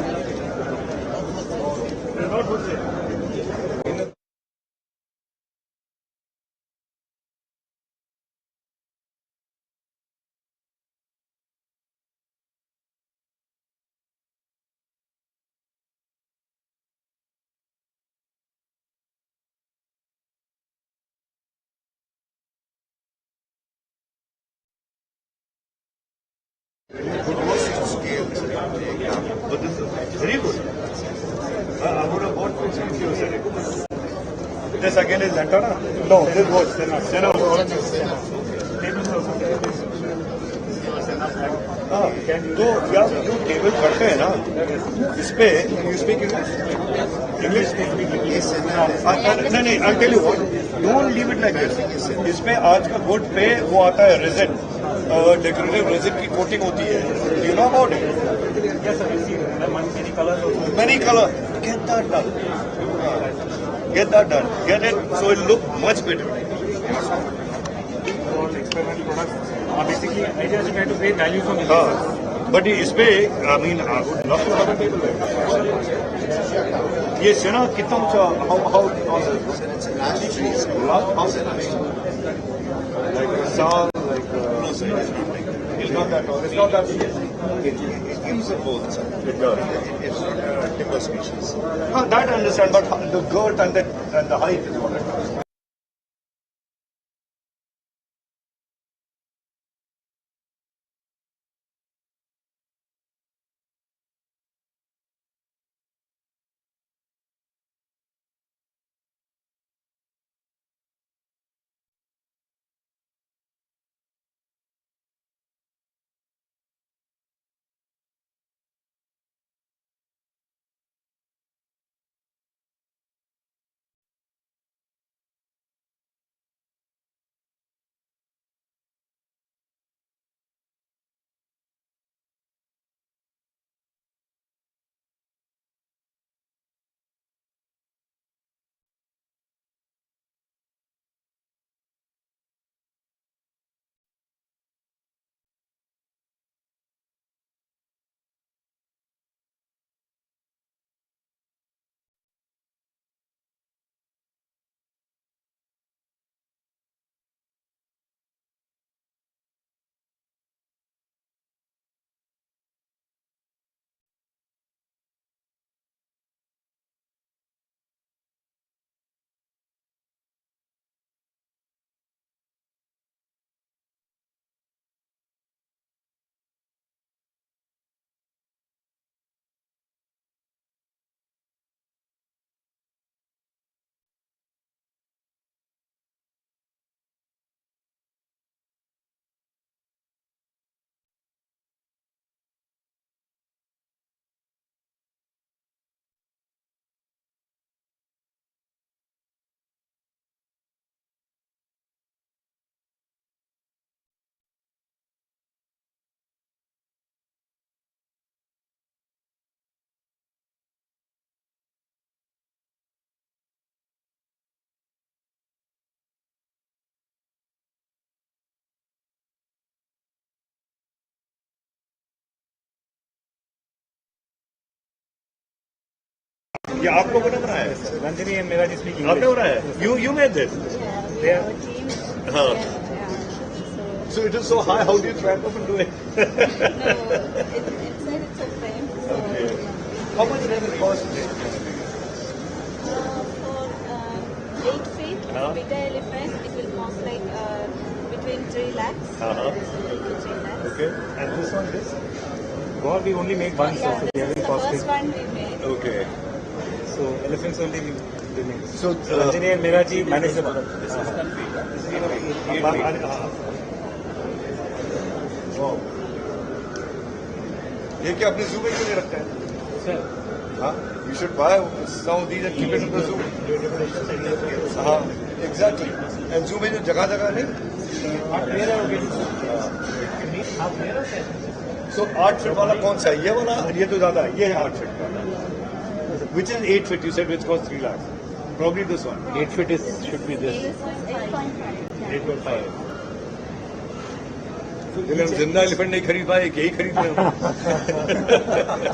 Speaker 6: But this is very good. I would have bought 260 kilos. This again is antenna? No, this was Senna. तो क्या जो टेबल करते हैं ना इस पे यू स्पीक इंग्लिश नहीं I tell you what don't leave it like this इसमें आज का वुड पे वो आता है रेजिन डेकोरेटिव रेजिन की कोटिंग होती है you know about it many color get that done get it so it look much better
Speaker 15: experimental products are basically ideas to try to create value from the
Speaker 6: but इस पे I mean I would love to have a table ये सेना कितना ऊंचा how
Speaker 13: It's an ash tree.
Speaker 6: like a sound like
Speaker 13: No, sir, it's not like that.
Speaker 6: it's not that tall it's not that
Speaker 13: It gives a both, sir.
Speaker 6: it does
Speaker 13: It's not a timber species.
Speaker 6: that I understand but the girth and the height is what it does ये आप लोगों ने बनाया है
Speaker 15: Ranjini and Mera just speaking
Speaker 6: आपने बनाया है you made this हाँ so it is so high how do you climb up and do it
Speaker 10: Inside it's a frame.
Speaker 6: okay how much does it cost
Speaker 10: For 8 feet, with the elephant, it will cost like between 3 lakhs. 3 lakhs.
Speaker 6: okay
Speaker 15: And this one, this God, we only make one, so
Speaker 10: Yeah,
Speaker 15: they are
Speaker 10: this is
Speaker 15: very
Speaker 10: the
Speaker 15: costly.
Speaker 10: first one we made.
Speaker 6: okay
Speaker 15: So elephants only we make.
Speaker 6: so
Speaker 15: Ranjini and Mera ji manage the product.
Speaker 6: wow ये क्या अपने zoo में क्यों नहीं रखते हैं
Speaker 15: Sir,
Speaker 6: हाँ you should buy some of these and keep it in the zoo हाँ exactly and zoo में जो जगह नहीं
Speaker 15: आप मेरा हो गया आप मेरा
Speaker 6: so 8 feet वाला कौन सा है ये वाला ये तो ज्यादा है ये है 8 feet वाला which is 8 feet you said which costs 3 lakhs probably this one
Speaker 15: 8 feet is should be this 8.5
Speaker 6: लेकिन हम जिंदा एलिफेंट नहीं खरीद पाए यही खरीद रहे हैं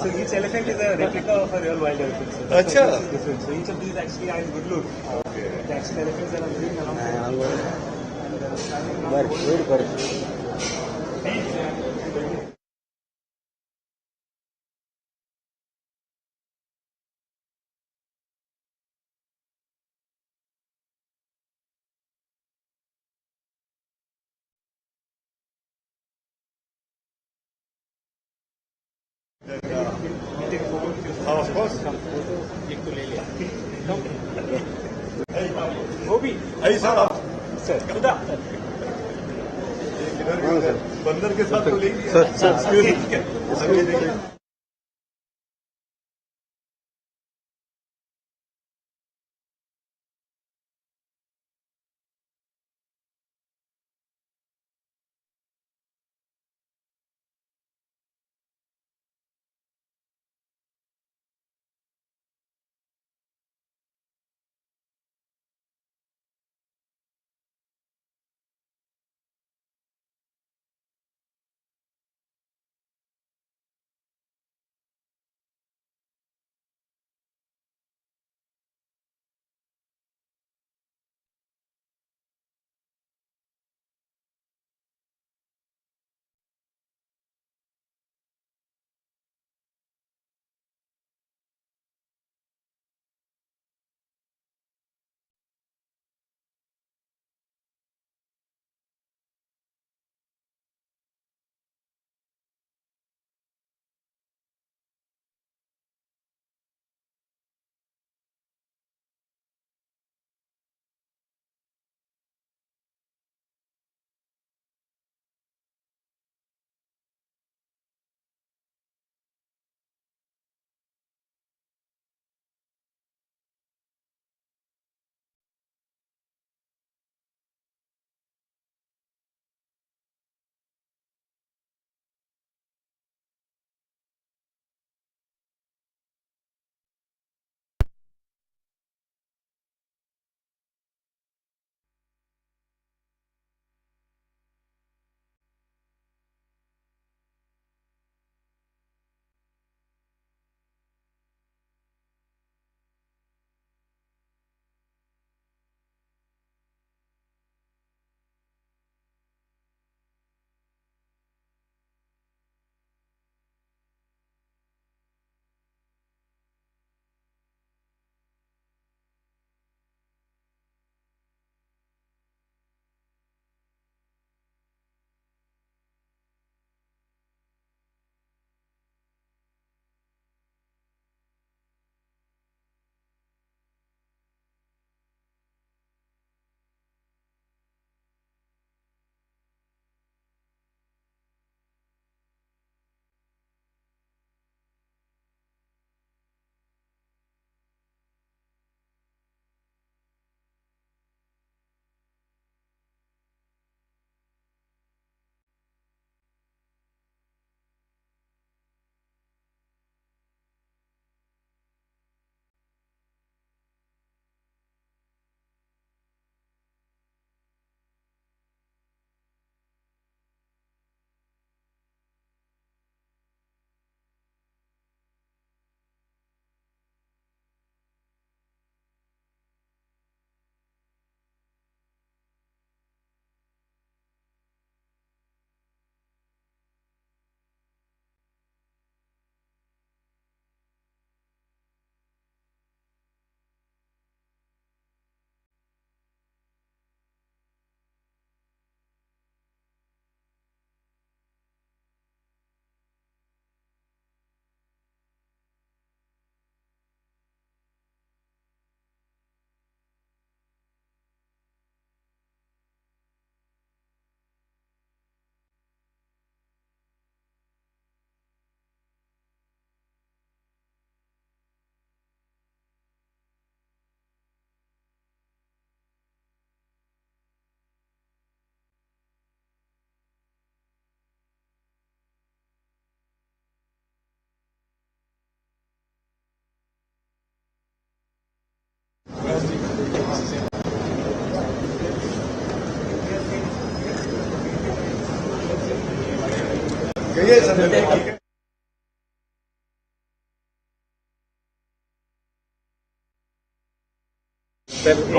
Speaker 15: So each elephant is a replica of a real wild elephant. So
Speaker 6: अच्छा
Speaker 15: different. So each of these actually are in good look.
Speaker 6: okay
Speaker 15: The actual elephants that are living around.
Speaker 6: of course
Speaker 15: एक तो ले लिया. वो भी.
Speaker 6: hey sir
Speaker 15: Sir, Sudha.
Speaker 13: बंदर के साथ तो ले लिया।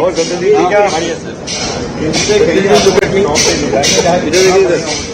Speaker 14: और गंदगी क्या इनसे कहीं इधर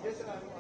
Speaker 14: Yes, sir.